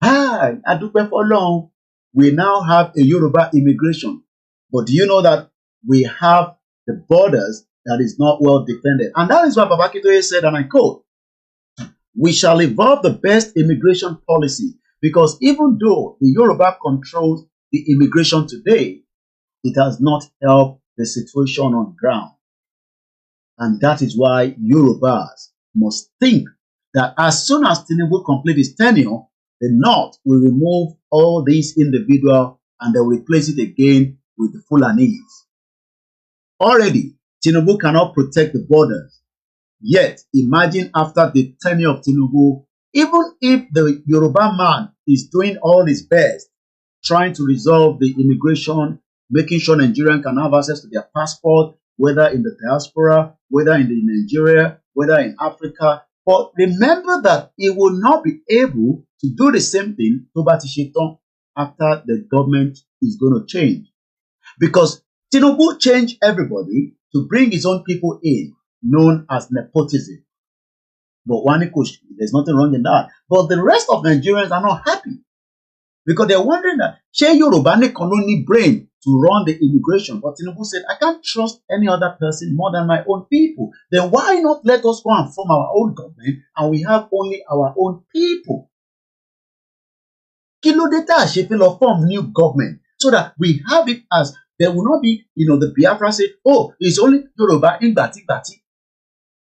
Speaker 5: Adupe for long, we now have a Yoruba immigration. But do you know that we have the borders that is not well defended? And that is what Babakitoye said, and I quote, "We shall evolve the best immigration policy, because even though the Yoruba controls the immigration today, it has not helped the situation on ground." And that is why Yorubas must think that as soon as Tinubu completes his tenure, the North will remove all these individuals and they will replace it again with the Fulanese. Already, Tinubu cannot protect the borders. Yet, imagine after the tenure of Tinubu, even if the Yoruba man is doing all his best trying to resolve the immigration, making sure Nigerians can have access to their passport, whether in the diaspora, whether in Nigeria, whether in Africa. But remember that it will not be able to do the same thing to Batisheton after the government is going to change. Because Tinubu changed everybody to bring his own people in, known as nepotism. But there's nothing wrong in that. But the rest of Nigerians are not happy because they're wondering that Shey Yoruba can only brain to run the immigration. But Tinubu said, I can't trust any other person more than my own people. Then why not let us go and form our own government and we have only our own people? Kilo data will form new government so that we have it as there will not be, the Biafra say, oh, it's only Yoruba in Bati.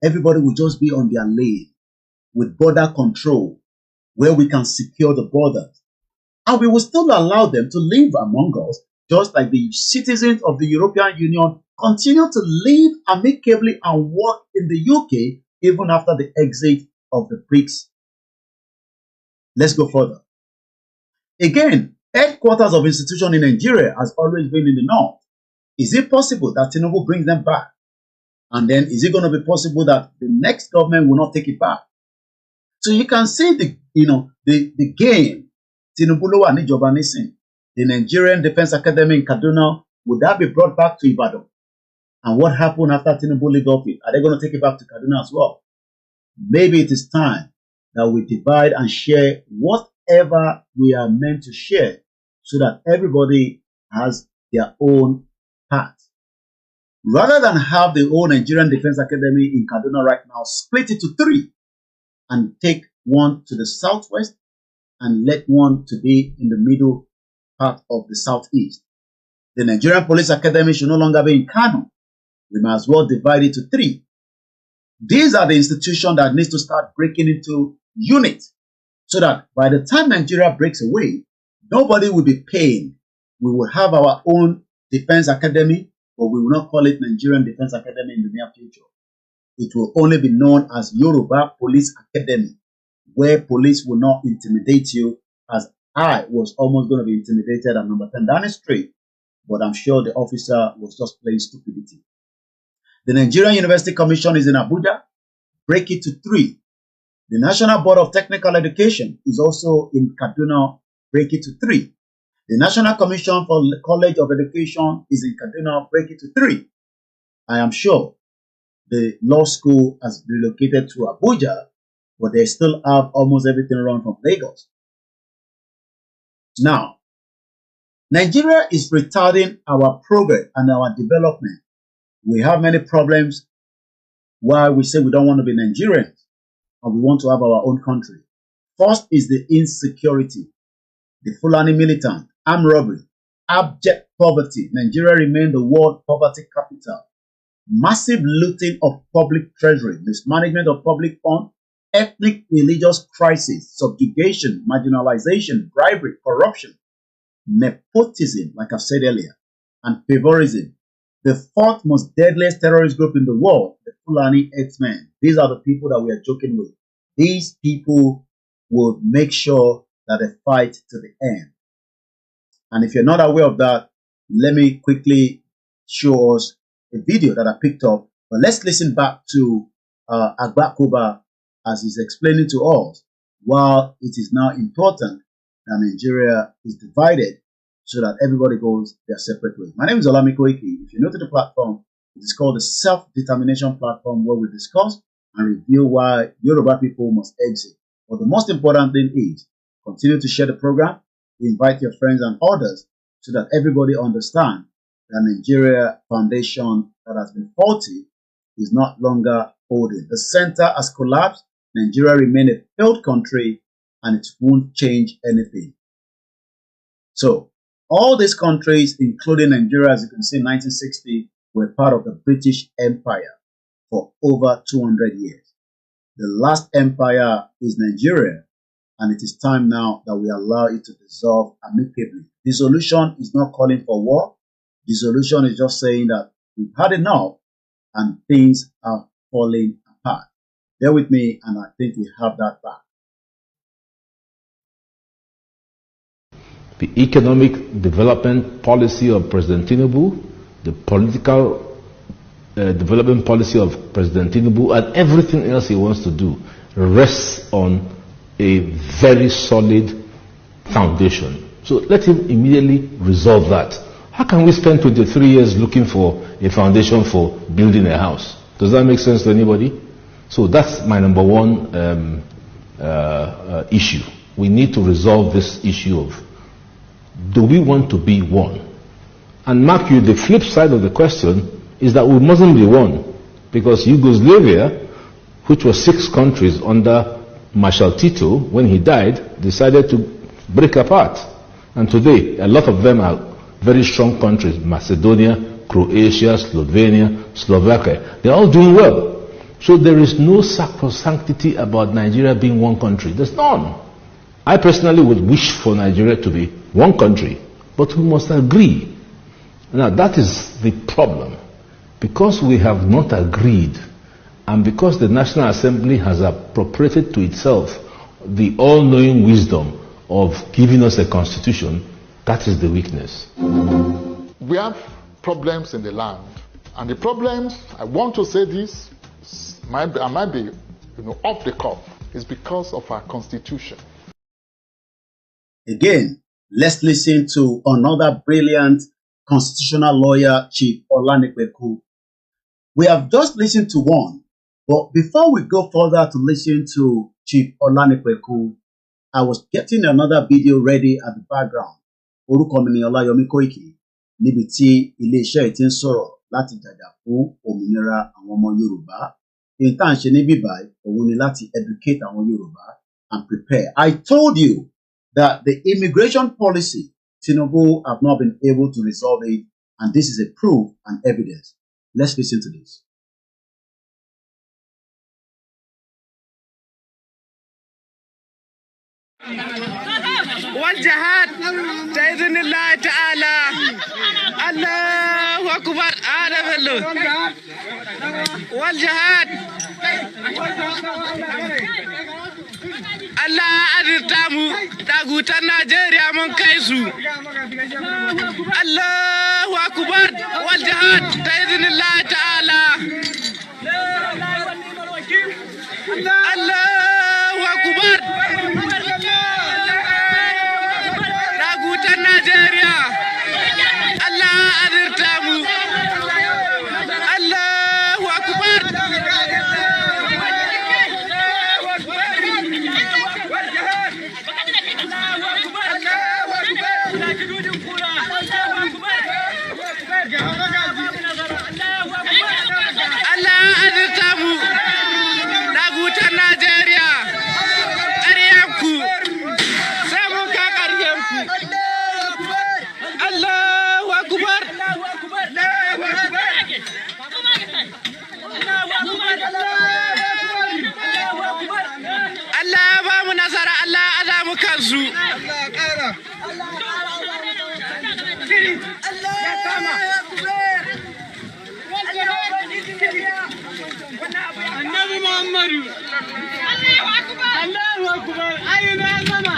Speaker 5: Everybody will just be on their lane with border control where we can secure the borders. And we will still allow them to live among us, just like the citizens of the European Union continue to live amicably and work in the UK even after the exit of the BRICS. Let's go further. Again, headquarters of institution in Nigeria has always been in the north. Is it possible that Tinubu brings them back? And then is it going to be possible that the next government will not take it back? So you can see the game. Tinubu lo wa níjọba nísìn. The Nigerian Defense Academy in Kaduna, would that be brought back to Ibadan? And what happened after Tinubu leave office? Are they going to take it back to Kaduna as well? Maybe it is time that we divide and share whatever we are meant to share so that everybody has their own part. Rather than have the whole Nigerian Defense Academy in Kaduna right now, split it to 3 and take one to the southwest and let one to be in the middle part of the southeast. The Nigerian Police Academy should no longer be in Kano. We might as well divide it to 3. These are the institutions that needs to start breaking into units so that by the time Nigeria breaks away, nobody will be paying. We will have our own Defense Academy, but we will not call it Nigerian Defense Academy in the near future. It will only be known as Yoruba Police Academy, where police will not intimidate you, as I was almost going to be intimidated at number 10 Downing Street, but I'm sure the officer was just playing stupidity. The Nigerian University Commission is in Abuja. Break it to 3. The National Board of Technical Education is also in Kaduna. Break it to 3. The National Commission for the College of Education is in Kaduna. Break it to 3. I am sure the law school has relocated to Abuja, but they still have almost everything run from Lagos. Now, Nigeria is retarding our progress and our development. We have many problems why we say we don't want to be Nigerians and we want to have our own country. First is the insecurity, the Fulani militant, armed robbery, abject poverty. Nigeria remains the world poverty capital. Massive looting of public treasury, mismanagement of public funds, ethnic religious crisis, subjugation, marginalization, bribery, corruption, nepotism, like I said earlier, and favorism. The 4th most deadliest terrorist group in the world, the Fulani X-Men. These are the people that we are joking with. These people will make sure that they fight to the end. And if you're not aware of that, let me quickly show us a video that I picked up. But let's listen back to Agbakoba as he's explaining to us why it is now important that Nigeria is divided so that everybody goes their separate way. My name is Olayomi Koiki. If you're new to the platform, it is called the Self-Determination Platform, where we discuss and review why Yoruba people must exit. But the most important thing is continue to share the program, invite your friends and others so that everybody understands that Nigeria foundation that has been faulty is not longer holding. The center has collapsed. Nigeria remains a failed country and it won't change anything. So, all these countries, including Nigeria, as you can see, in 1960, were part of the British Empire for over 200 years. The last empire is Nigeria, and it is time now that we allow it to dissolve amicably. Dissolution is not calling for war. Dissolution is just saying that we've had enough and things are falling apart. Bear with me, and I think we have that back.
Speaker 8: the economic development policy of President Tinubu, the political development policy of President Tinubu, and everything else he wants to do rests on a very solid foundation. So let him immediately resolve that. How can we spend 23 years looking for a foundation for building a house? Does that make sense to anybody? So that's my number one issue. We need to resolve this issue of, do we want to be one? And mark you, the flip side of the question is that we mustn't be one, because Yugoslavia, which was 6 countries under Marshal Tito, when he died, decided to break apart. And today, a lot of them are very strong countries: Macedonia, Croatia, Slovenia, Slovakia. They're all doing well. So there is no sacrosanctity about Nigeria being one country. There's none. I personally would wish for Nigeria to be one country, but we must agree. Now that is the problem. Because we have not agreed, and because the National Assembly has appropriated to itself the all-knowing wisdom of giving us a constitution, that is the weakness.
Speaker 3: We have problems in the land, and the problems, I want to say this, I might be off the cuff, is because of our constitution.
Speaker 5: Again, let's listen to another brilliant constitutional lawyer, Chief Olayomi Koiki. We have just listened to one, but before we go further to listen to Chief Olayomi Koiki, I was getting another video ready at the background. Orúkọ mi ni Olayomi Koiki, níbi tí ilé-iṣẹ́ ti ń sọ̀rọ̀ láti jàjà fún òmìnira àwọn ọmọ Yorùbá. Èyí tá à ń ṣe níbí báyìí, òun ni láti educate àwọn Yorùbá and prepare. I told you that the immigration policy, Tinubu have not been able to resolve it, and this is a proof and evidence. Let's listen to this.
Speaker 9: والجهاد بإذن الله تعالى. الله أكبر. هذا بلو والجهاد. الله أدرتامو تاغوتا نيجيريا من كايسو. الله أكبر والجهاد بإذن الله تعالى. الله أكبر. Nigeria, Allah adirtamu, Allahu Akbar. Allah adirtamu, nagutan Nigeria, ƙaryanku, samun ka ƙaryanku. Allahu Akbar. Allah ba mu nasara, Allah aza mu kansu. Annabi Muhammadu. Allahu Akbar. Ayyuna zama.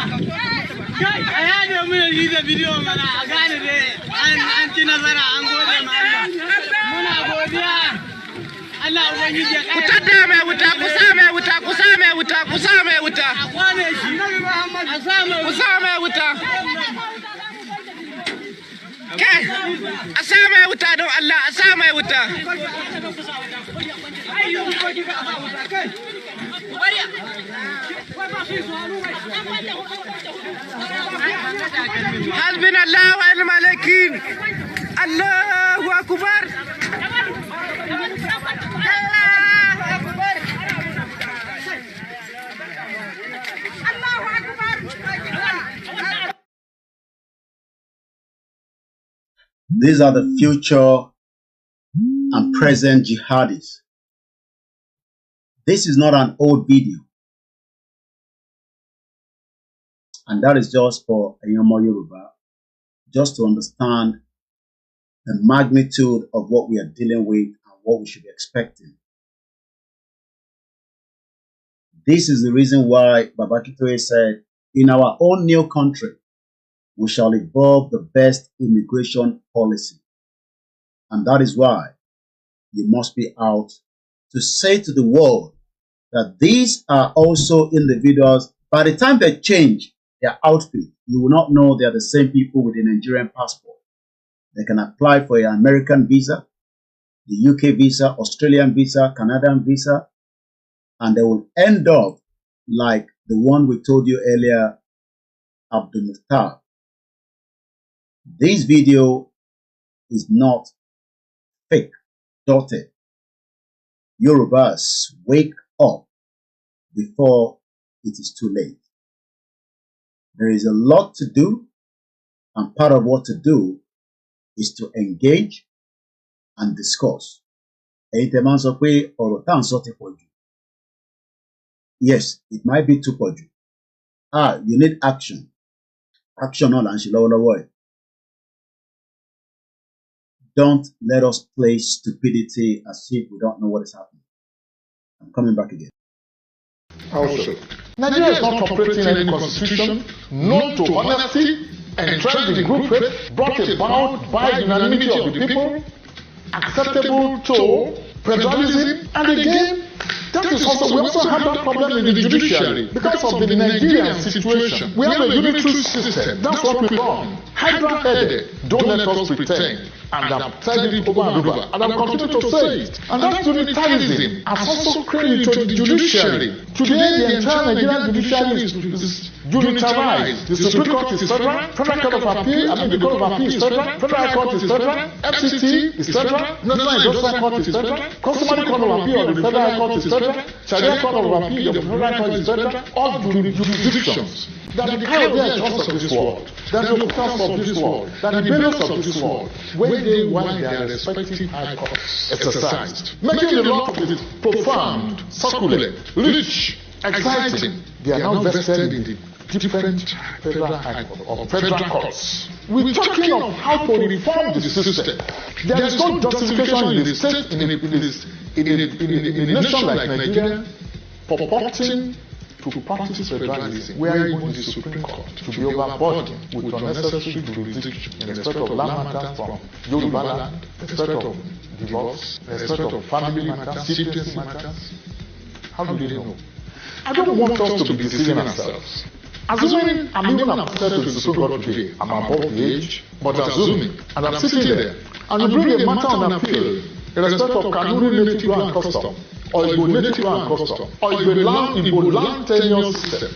Speaker 9: Kai ayane mu yi da bidiyo mana a gane dai an ci nazara an gode ma Allah. Muna godiya. Allah ubangiji ya kare. Ku tada mai wuta, ku sa mai wuta, ku sa mai wuta, ku sa mai wuta. A kwane shi. Annabi Muhammad. Ku sa mai wuta. Kai a sa mai wuta don Allah, a sa mai wuta. حسبنا الله ونعم الوكيل. الله أكبر.
Speaker 5: These are the future and present jihadists. This is not an old video. And that is just for Ayomo Yoruba, just to understand the magnitude of what we are dealing with and what we should be expecting. This is the reason why Baba Kitoye said, in our own new country, we shall evolve the best immigration policy. And that is why you must be out to say to the world that these are also individuals. By the time they change their outfit, you will not know they are the same people with a Nigerian passport. They can apply for an American visa, the UK visa, Australian visa, Canadian visa, and they will end up like the one we told you earlier, Abdul Mukhtar. This video is not fake, dotted. Yorubas, wake up before it is too late. There is a lot to do, and part of what to do is to engage and discuss. Yes, it might be too much. You need action. Action all and don't let us play stupidity as if we don't know what is happening. I'm coming back again.
Speaker 3: Also, Nigeria is not operating any constitution known to honesty, entrenched in group hate, brought about by unanimity of the people, acceptable to federalism, and again, we also have that problem in the judiciary because of the Nigerian situation. We have a unitary system. That's what we run. Hydra-headed. Don't let us pretend. And I'm telling it over and over. And I'm continuing to say it. And that unitarism has also created into the judiciary. Today, the entire Nigerian judiciary is unitarized. The Supreme Court is federal. Federal Court of Appeal, the Court of Appeal is federal. Federal High Court is federal. FCT is federal. National Industrial Court is federal. Customary Court of Appeal of the Federal High Court is federal. Sharia Court of Appeal of the Federal High Court is federal. All jurisdictions that the Chaldeans of this world, that the Okutas of this world, that the Belos of this world, when they want their respective high courts exercised, making the law of it profound, succulent, rich, exciting, they are now vested in the different federal high court or federal courts. We're talking of how to reform the system. There is no justification in the state, in a nation like Nigeria, purporting to practice federalism, where even the Supreme Court to be overburdened with unnecessary jurisdiction in respect of land matters from Yoruba land, respect of divorce, respect of family matters, citizenship matters. How do they know? I don't want us to be deceiving ourselves. Assuming I'm even appointed to the Supreme Court today, I'm above the age, but assuming, and I'm sitting there, and you bring a matter on appeal in respect of Kanuri native law and custom, or Igbo native law and custom, or Igbo land tenure system,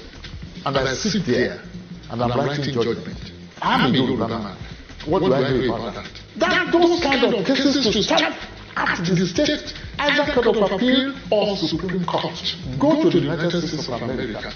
Speaker 3: and I sit there, and I'm writing judgment. I'm a Yoruba man. What do I know about that? Those kind of cases to start at the state, either Court of Appeal or Supreme Court. Go to the United States of America.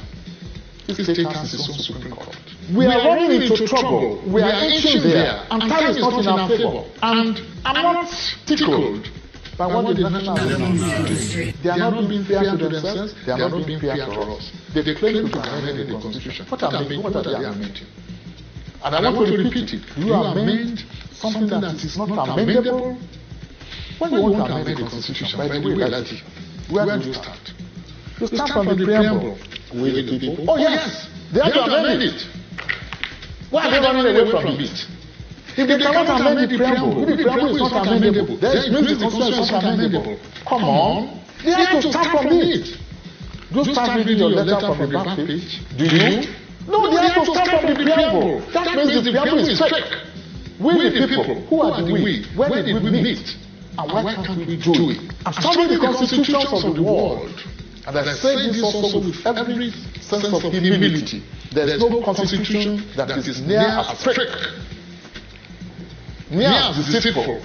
Speaker 3: This state has its own Supreme Court. We are running into trouble. We are inching there, and time is not in our favor. And I'm not tickled by what the national government. They are not being fair to themselves. They are not being fair to us. They claim to amend the Constitution. What are they amending? And I want to repeat it. You amend something that is not amendable. When you want to amend the Constitution, by the way, where do you start? You start from the preamble. With the people. Oh yes, they have to amend it. Why are they running away from it? If they cannot amend the preamble, if the preamble is not amendable, then it means the Constitution is not amendable. Come on, they have to start from it. Do you start reading your letter from the back page? Do you? No, they have to start from the preamble. That means the preamble is fake. We the people, who are the we? Where did we meet? And why can't we do it? I'm studying the constitutions of the world. And I say this also with every sense of humility. There is no constitution that is near as fake, near as deceitful,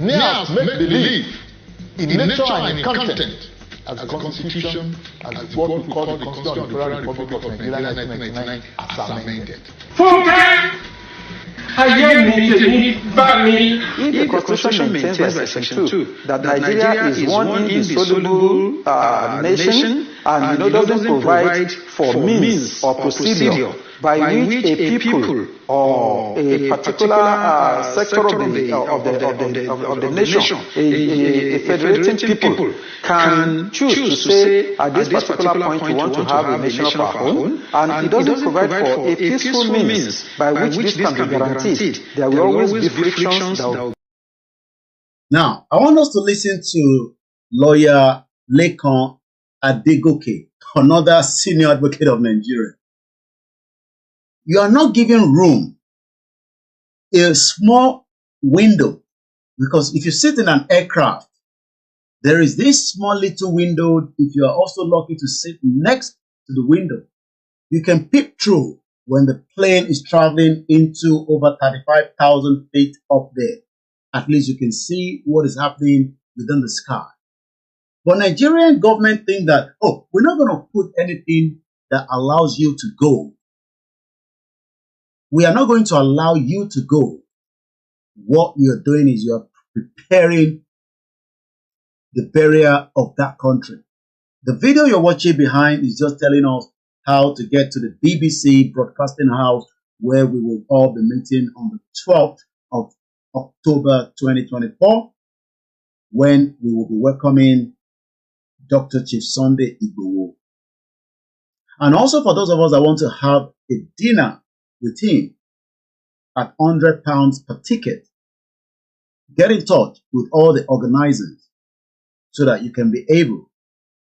Speaker 3: near as make-believe in nature and in content as the Constitution, as what we call the Constitution of the Federal Republic of Nigeria 1999 as amended.
Speaker 10: If the Constitution maintains by Section 2 that Nigeria is one indissoluble nation and doesn't provide for means or procedure by which a people or a particular sector of the nation, a federating people, can choose to say at this particular point we want to have a nation of our own, and it doesn't provide for a peaceful means by which this can be guaranteed. There will always be frictions.
Speaker 5: Now, I want us to listen to lawyer Lekan Adegoke, another senior advocate of Nigeria. You are not giving room, a small window, because if you sit in an aircraft, there is this small little window. If you are also lucky to sit next to the window, you can peep through when the plane is traveling into over 35,000 feet up there. At least you can see what is happening within the sky. But Nigerian government think that, oh, we're not going to put anything that allows you to go. We are not going to allow you to go. What you're doing is you're preparing the barrier of that country. The video you're watching behind is just telling us how to get to the BBC broadcasting house, where we will all be meeting on the 12th of October 2024, when we will be welcoming Dr. Chief Sunday Igboho. And also for those of us that want to have a dinner with him at £100 per ticket, get in touch with all the organizers so that you can be able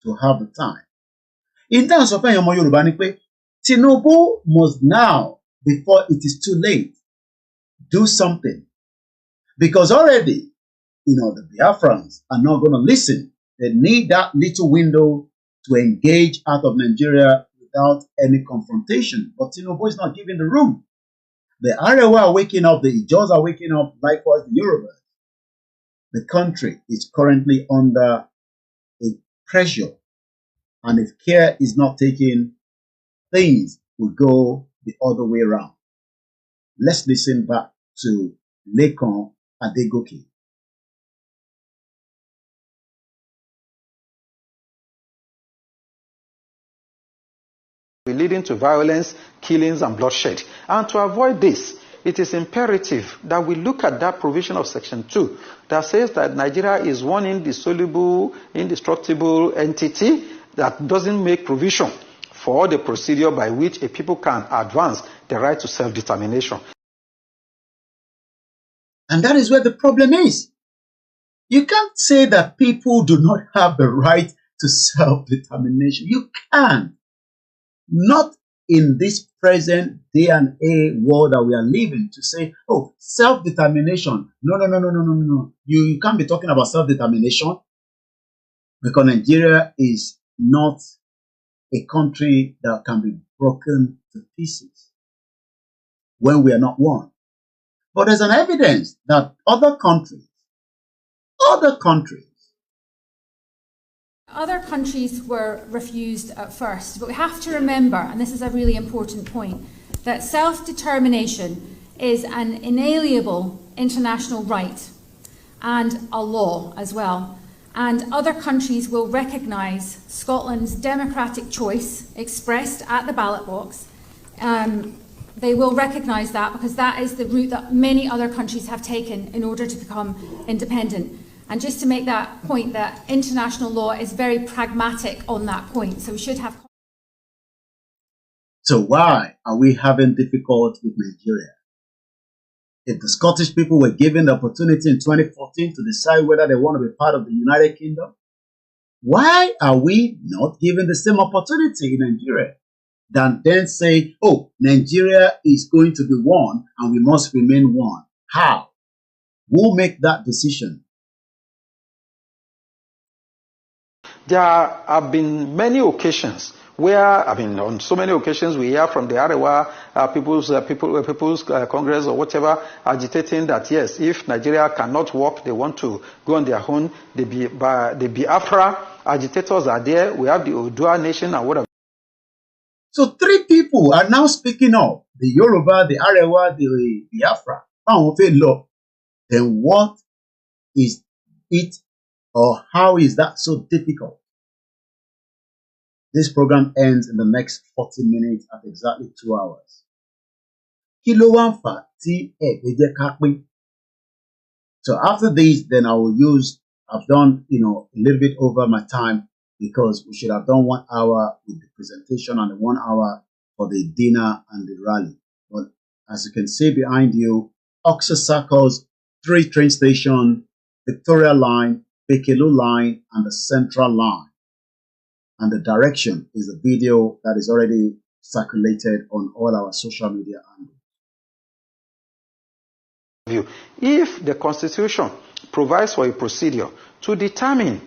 Speaker 5: to have the time. In terms of Tinubu must now, before it is too late, do something. Because already, the Biafrans are not going to listen. They need that little window to engage out of Nigeria without any confrontation. But Tinubu is not giving the room. The Arewa are waking up, the Ijos are waking up, likewise the Yorubas. The country is currently under a pressure. And if care is not taken, things will go the other way around. Let's listen back to Lekan Adegoke.
Speaker 10: Leading to violence, killings, and bloodshed. And to avoid this, it is imperative that we look at that provision of Section 2 that says that Nigeria is one indissoluble, indestructible entity that doesn't make provision for the procedure by which a people can advance the right to self-determination.
Speaker 5: And that is where the problem is. You can't say that people do not have the right to self-determination. You can't. Not in this present day and age world that we are living, to say, oh, self-determination. No. You can't be talking about self-determination, because Nigeria is not a country that can be broken to pieces when we are not one. But there's an evidence that other countries
Speaker 11: were refused at first, but we have to remember, and this is a really important point, that self-determination is an inalienable international right and a law as well. And other countries will recognise Scotland's democratic choice expressed at the ballot box. They will recognise that because that is the route that many other countries have taken in order to become independent. And just to make that point, that international law is very pragmatic on that point. So we should have...
Speaker 5: So why are we having difficulty with Nigeria? If the Scottish people were given the opportunity in 2014 to decide whether they want to be part of the United Kingdom, why are we not given the same opportunity in Nigeria? Than then say, oh, Nigeria is going to be one and we must remain one. How? Who make that decision?
Speaker 10: There have been many occasions where, on so many occasions we hear from the Arewa People's Congress or whatever agitating that, yes, if Nigeria cannot work, they want to go on their own. The Biafra agitators are there. We have the Odua nation and whatever.
Speaker 5: So 3 people are now speaking up. The Yoruba, the Arewa, the Biafra. Then what is it, or how is that so difficult? This program ends in the next 40 minutes at exactly 2 hours. Kí ló wá ń fà tí ẹ fi jẹ́ ká pín? So after this, then I've done, a little bit over my time because we should have done 1 hour with the presentation and 1 hour for the dinner and the rally. But as you can see behind you, Oxford Circles, 3 train stations, Victoria Line, Bekelu Line, and the Central Line. And the direction is a video that is already circulated on all our social media handles.
Speaker 10: If the Constitution provides for a procedure to determine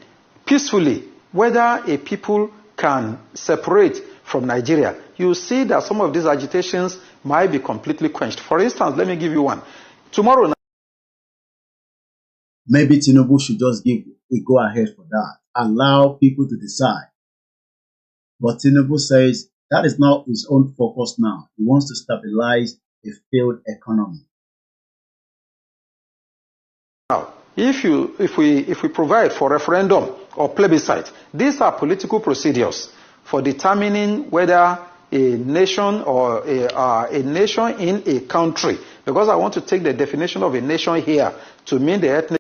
Speaker 10: peacefully whether a people can separate from Nigeria, you see that some of these agitations might be completely quenched. For instance, let me give you one. Tomorrow,
Speaker 5: maybe Tinubu should just give a go-ahead for that. Allow people to decide. But Tinubu says that is not his own focus now. He wants to stabilize a failed economy.
Speaker 10: Now, if we provide for referendum or plebiscite, these are political procedures for determining whether a nation or a nation in a country, because I want to take the definition of a nation here to mean the ethnic.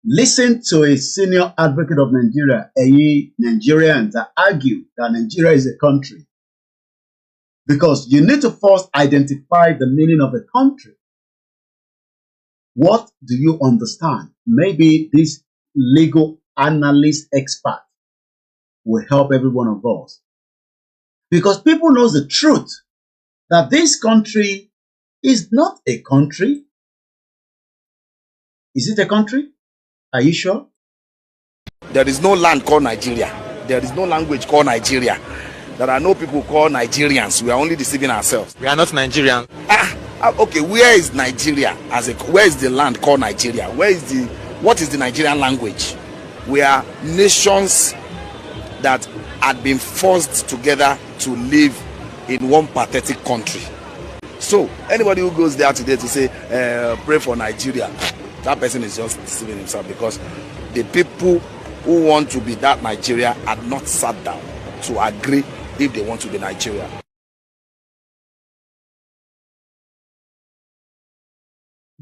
Speaker 5: Listen to a senior advocate of Nigeria, Nigerians that argue that Nigeria is a country. Because you need to first identify the meaning of a country. What do you understand? Maybe this legal analyst expert will help every one of us. Because people know the truth that this country is not a country. Is it a country? Are you sure?
Speaker 1: There is no land called Nigeria. There is no language called Nigeria. There are no people called Nigerians. We are only deceiving ourselves.
Speaker 12: We are not Nigerians.
Speaker 1: Okay, where is Nigeria where is the land called Nigeria? What is the Nigerian language? We are nations that had been forced together to live in one pathetic country. So anybody who goes there today to say pray for Nigeria, that person is just deceiving himself, because the people who want to be that Nigeria had not sat down to agree if they want to be Nigeria.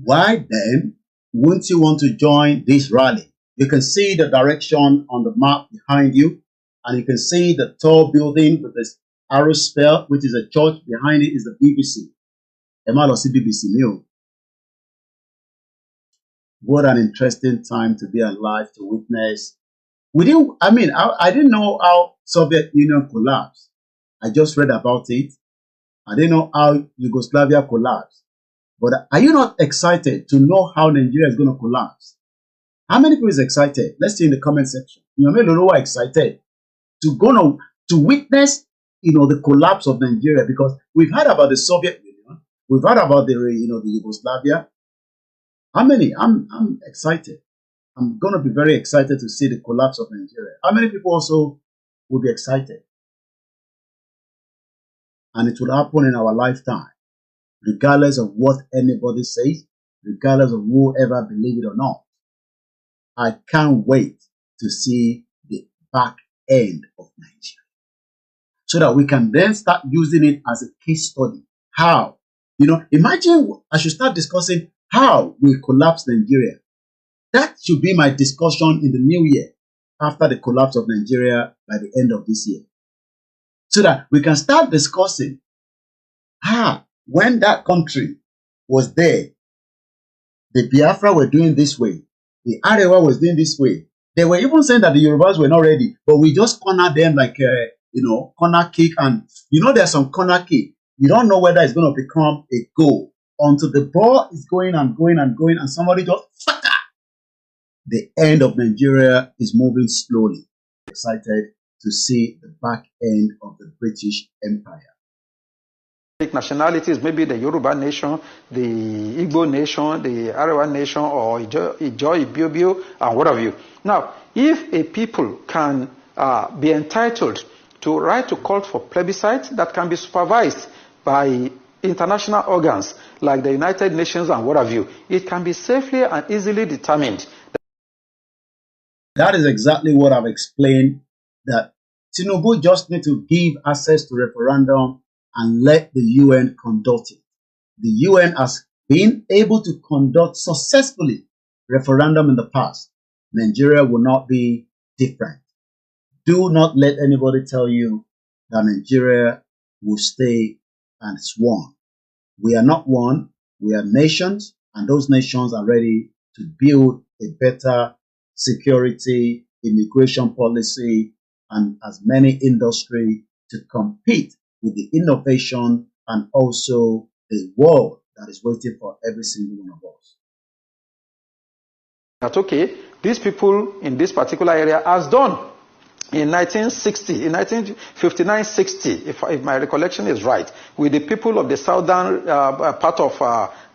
Speaker 5: Why then wouldn't you want to join this rally? You can see the direction on the map behind you, and you can see the tall building with this arrow spell, which is a church. Behind it is the BBC. BBC News. What an interesting time to be alive, to witness. I didn't know how Soviet Union collapsed. I just read about it. I didn't know how Yugoslavia collapsed. But are you not excited to know how Nigeria is going to collapse? How many people is excited? Let's see in the comment section. You know, excited to witness, the collapse of Nigeria, because we've heard about the Soviet Union, we've heard about the Yugoslavia. How many? I'm excited. I'm going to be very excited to see the collapse of Nigeria. How many people also will be excited? And it will happen in our lifetime. Regardless of what anybody says, regardless of whoever believes it or not. I can't wait to see the back end of Nigeria, so that we can then start using it as a case study. How? Imagine I should start discussing how we collapse Nigeria. That should be my discussion in the new year, after the collapse of Nigeria by the end of this year. So that we can start discussing how, when that country was there, the Biafra were doing this way, the Arewa was doing this way. They were even saying that the Yorubas were not ready, but we just cornered them like, corner kick. And there's some corner kick. You don't know whether it's going to become a goal until the ball is going and going and going, and somebody just, the end of Nigeria is moving slowly. Excited to see the back end of the British Empire.
Speaker 10: Nationalities, maybe the Yoruba nation, the Igbo nation, the Arewa nation, or Ijo, Ibiobio, and what have you. Now, if a people can be entitled to right to call for plebiscite that can be supervised by international organs like the United Nations and what have you, it can be safely and easily determined.
Speaker 5: That is exactly what I've explained that Tinubu just need to give access to referendum and let the UN conduct it. The UN has been able to conduct successfully referendum in the past. Nigeria will not be different. Do not let anybody tell you that Nigeria will stay and it's one. We are not one. We are nations, and those nations are ready to build a better security, immigration policy, and as many industry to compete with the innovation and also the world that is waiting for every single one of us.
Speaker 10: That okay, these people in this particular area has done in 1960, in 1959-60, if my recollection is right, with the people of the southern part of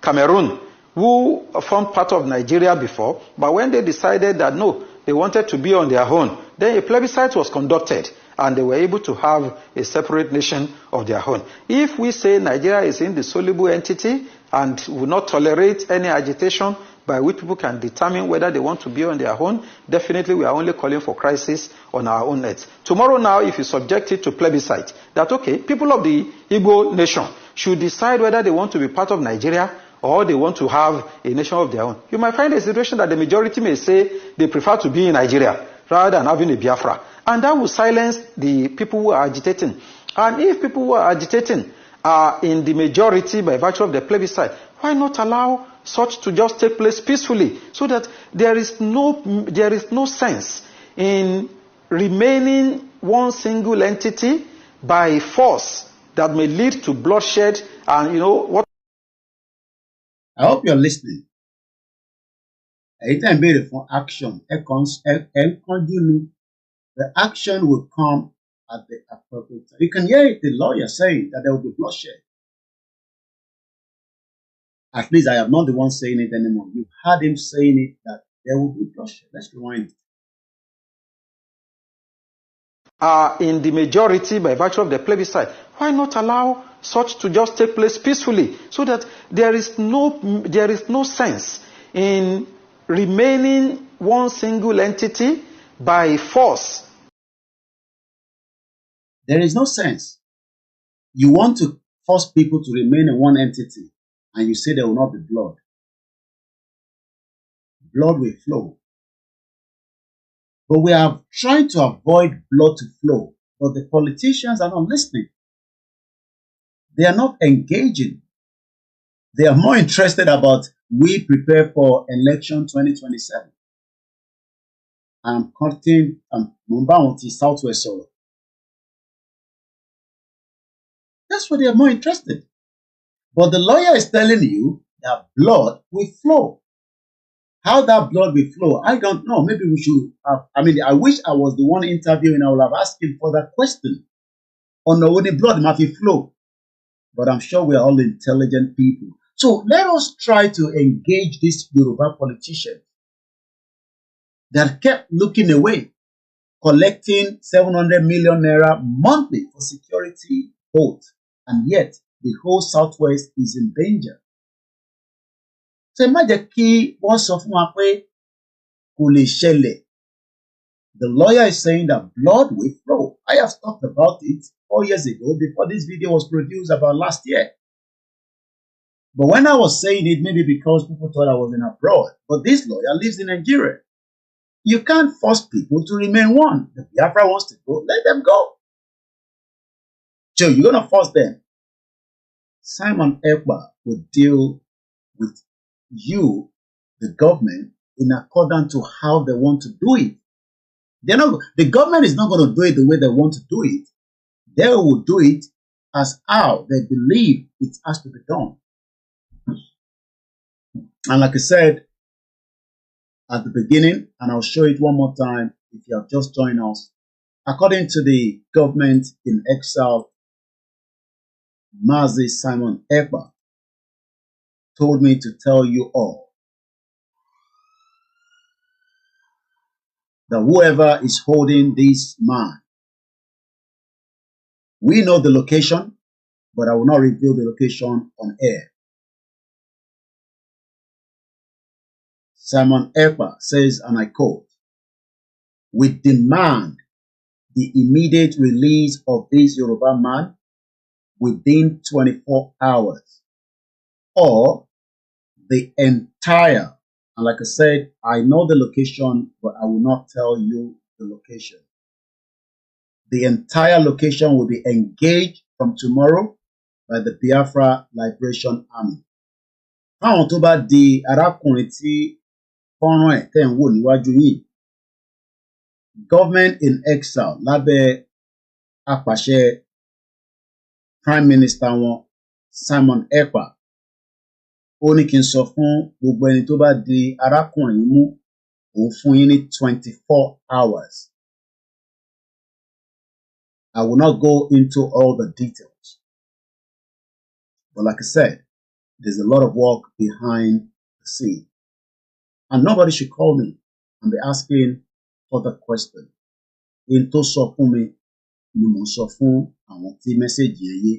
Speaker 10: Cameroon, who formed part of Nigeria before, but when they decided that no, they wanted to be on their own, then a plebiscite was conducted, and they were able to have a separate nation of their own. If we say Nigeria is an indissoluble entity and will not tolerate any agitation by which people can determine whether they want to be on their own, definitely we are only calling for crisis on our own net. Tomorrow now, if you subject it to plebiscite, that okay, people of the Igbo nation should decide whether they want to be part of Nigeria or they want to have a nation of their own. You might find a situation that the majority may say they prefer to be in Nigeria rather than having a Biafra. And that will silence the people who are agitating. And if people who are agitating are in the majority by virtue of the plebiscite, why not allow such to just take place peacefully, so that there is no sense in remaining one single entity by force that may lead to bloodshed and what.
Speaker 5: I hope you're listening. Anytime being for action, the action will come at the appropriate time. You can hear the lawyer saying that there will be bloodshed. At least I am not the one saying it anymore. You heard him saying it, that there will be bloodshed. Let's rewind it.
Speaker 10: In the majority by virtue of the plebiscite, why not allow such to just take place peacefully, so that there is no sense in remaining one single entity by force.
Speaker 5: There is no sense. You want to force people to remain in one entity, and you say there will not be blood. Blood will flow. But we are trying to avoid blood to flow. But the politicians are not listening. They are not engaging. They are more interested about we prepare for election 2027. I'm cutting Mumbai Southwest. That's what they are more interested. But the lawyer is telling you that blood will flow. How that blood will flow, I don't know. Maybe we should have, I wish I was the one interviewing. I would have asked him for that question. On the blood might flow. But I'm sure we are all intelligent people. So let us try to engage these Yoruba politicians that kept looking away, collecting 700 million naira monthly for security votes, and yet the whole Southwest is in danger. So imagine kí wọ́n sọ fún wa pé kò lè ṣẹlẹ̀. The lawyer is saying that blood will flow. I have talked about it 4 years ago before this video was produced about last year. But when I was saying it, maybe because people thought I was in abroad. But this lawyer lives in Nigeria. You can't force people to remain one. If Biafra wants to go, let them go. So you're going to force them. Simon Ekpa will deal with you, the government, in accordance to how they want to do it. The government is not going to do it the way they want to do it. They will do it as how they believe it has to be done. And like I said at the beginning, and I'll show it one more time if you have just joined us, according to the government in exile, Mazi Simon Ekpa told me to tell you all that whoever is holding this man, we know the location, but I will not reveal the location on air. Simon Ekpa says, and I quote, "We demand the immediate release of this Yoruba man within 24 hours, or the entire, and like I said, I know the location, but I will not tell you the location. The entire location will be engaged from tomorrow by the Biafra Liberation Army. Fáwọn tó bá di arákùnrin tí fọ́nrán ẹ̀ tẹ̀ ń wò níwájú yìí, government in exile lábẹ́ apàṣẹ Prime Minister wọn Simon Ekpa, ó ní kí n sọ fún gbogbo ẹni tó bá di arákùnrin yìí mú, òun fún yín ní 24 hours. I will not go into all the details. But like I said, there's a lot of work behind the scene. And nobody should call me and be asking further questions. In tó sọ fún mi ni mo sọ fún àwọn tí mẹ́sẹ̀jì yẹn yé.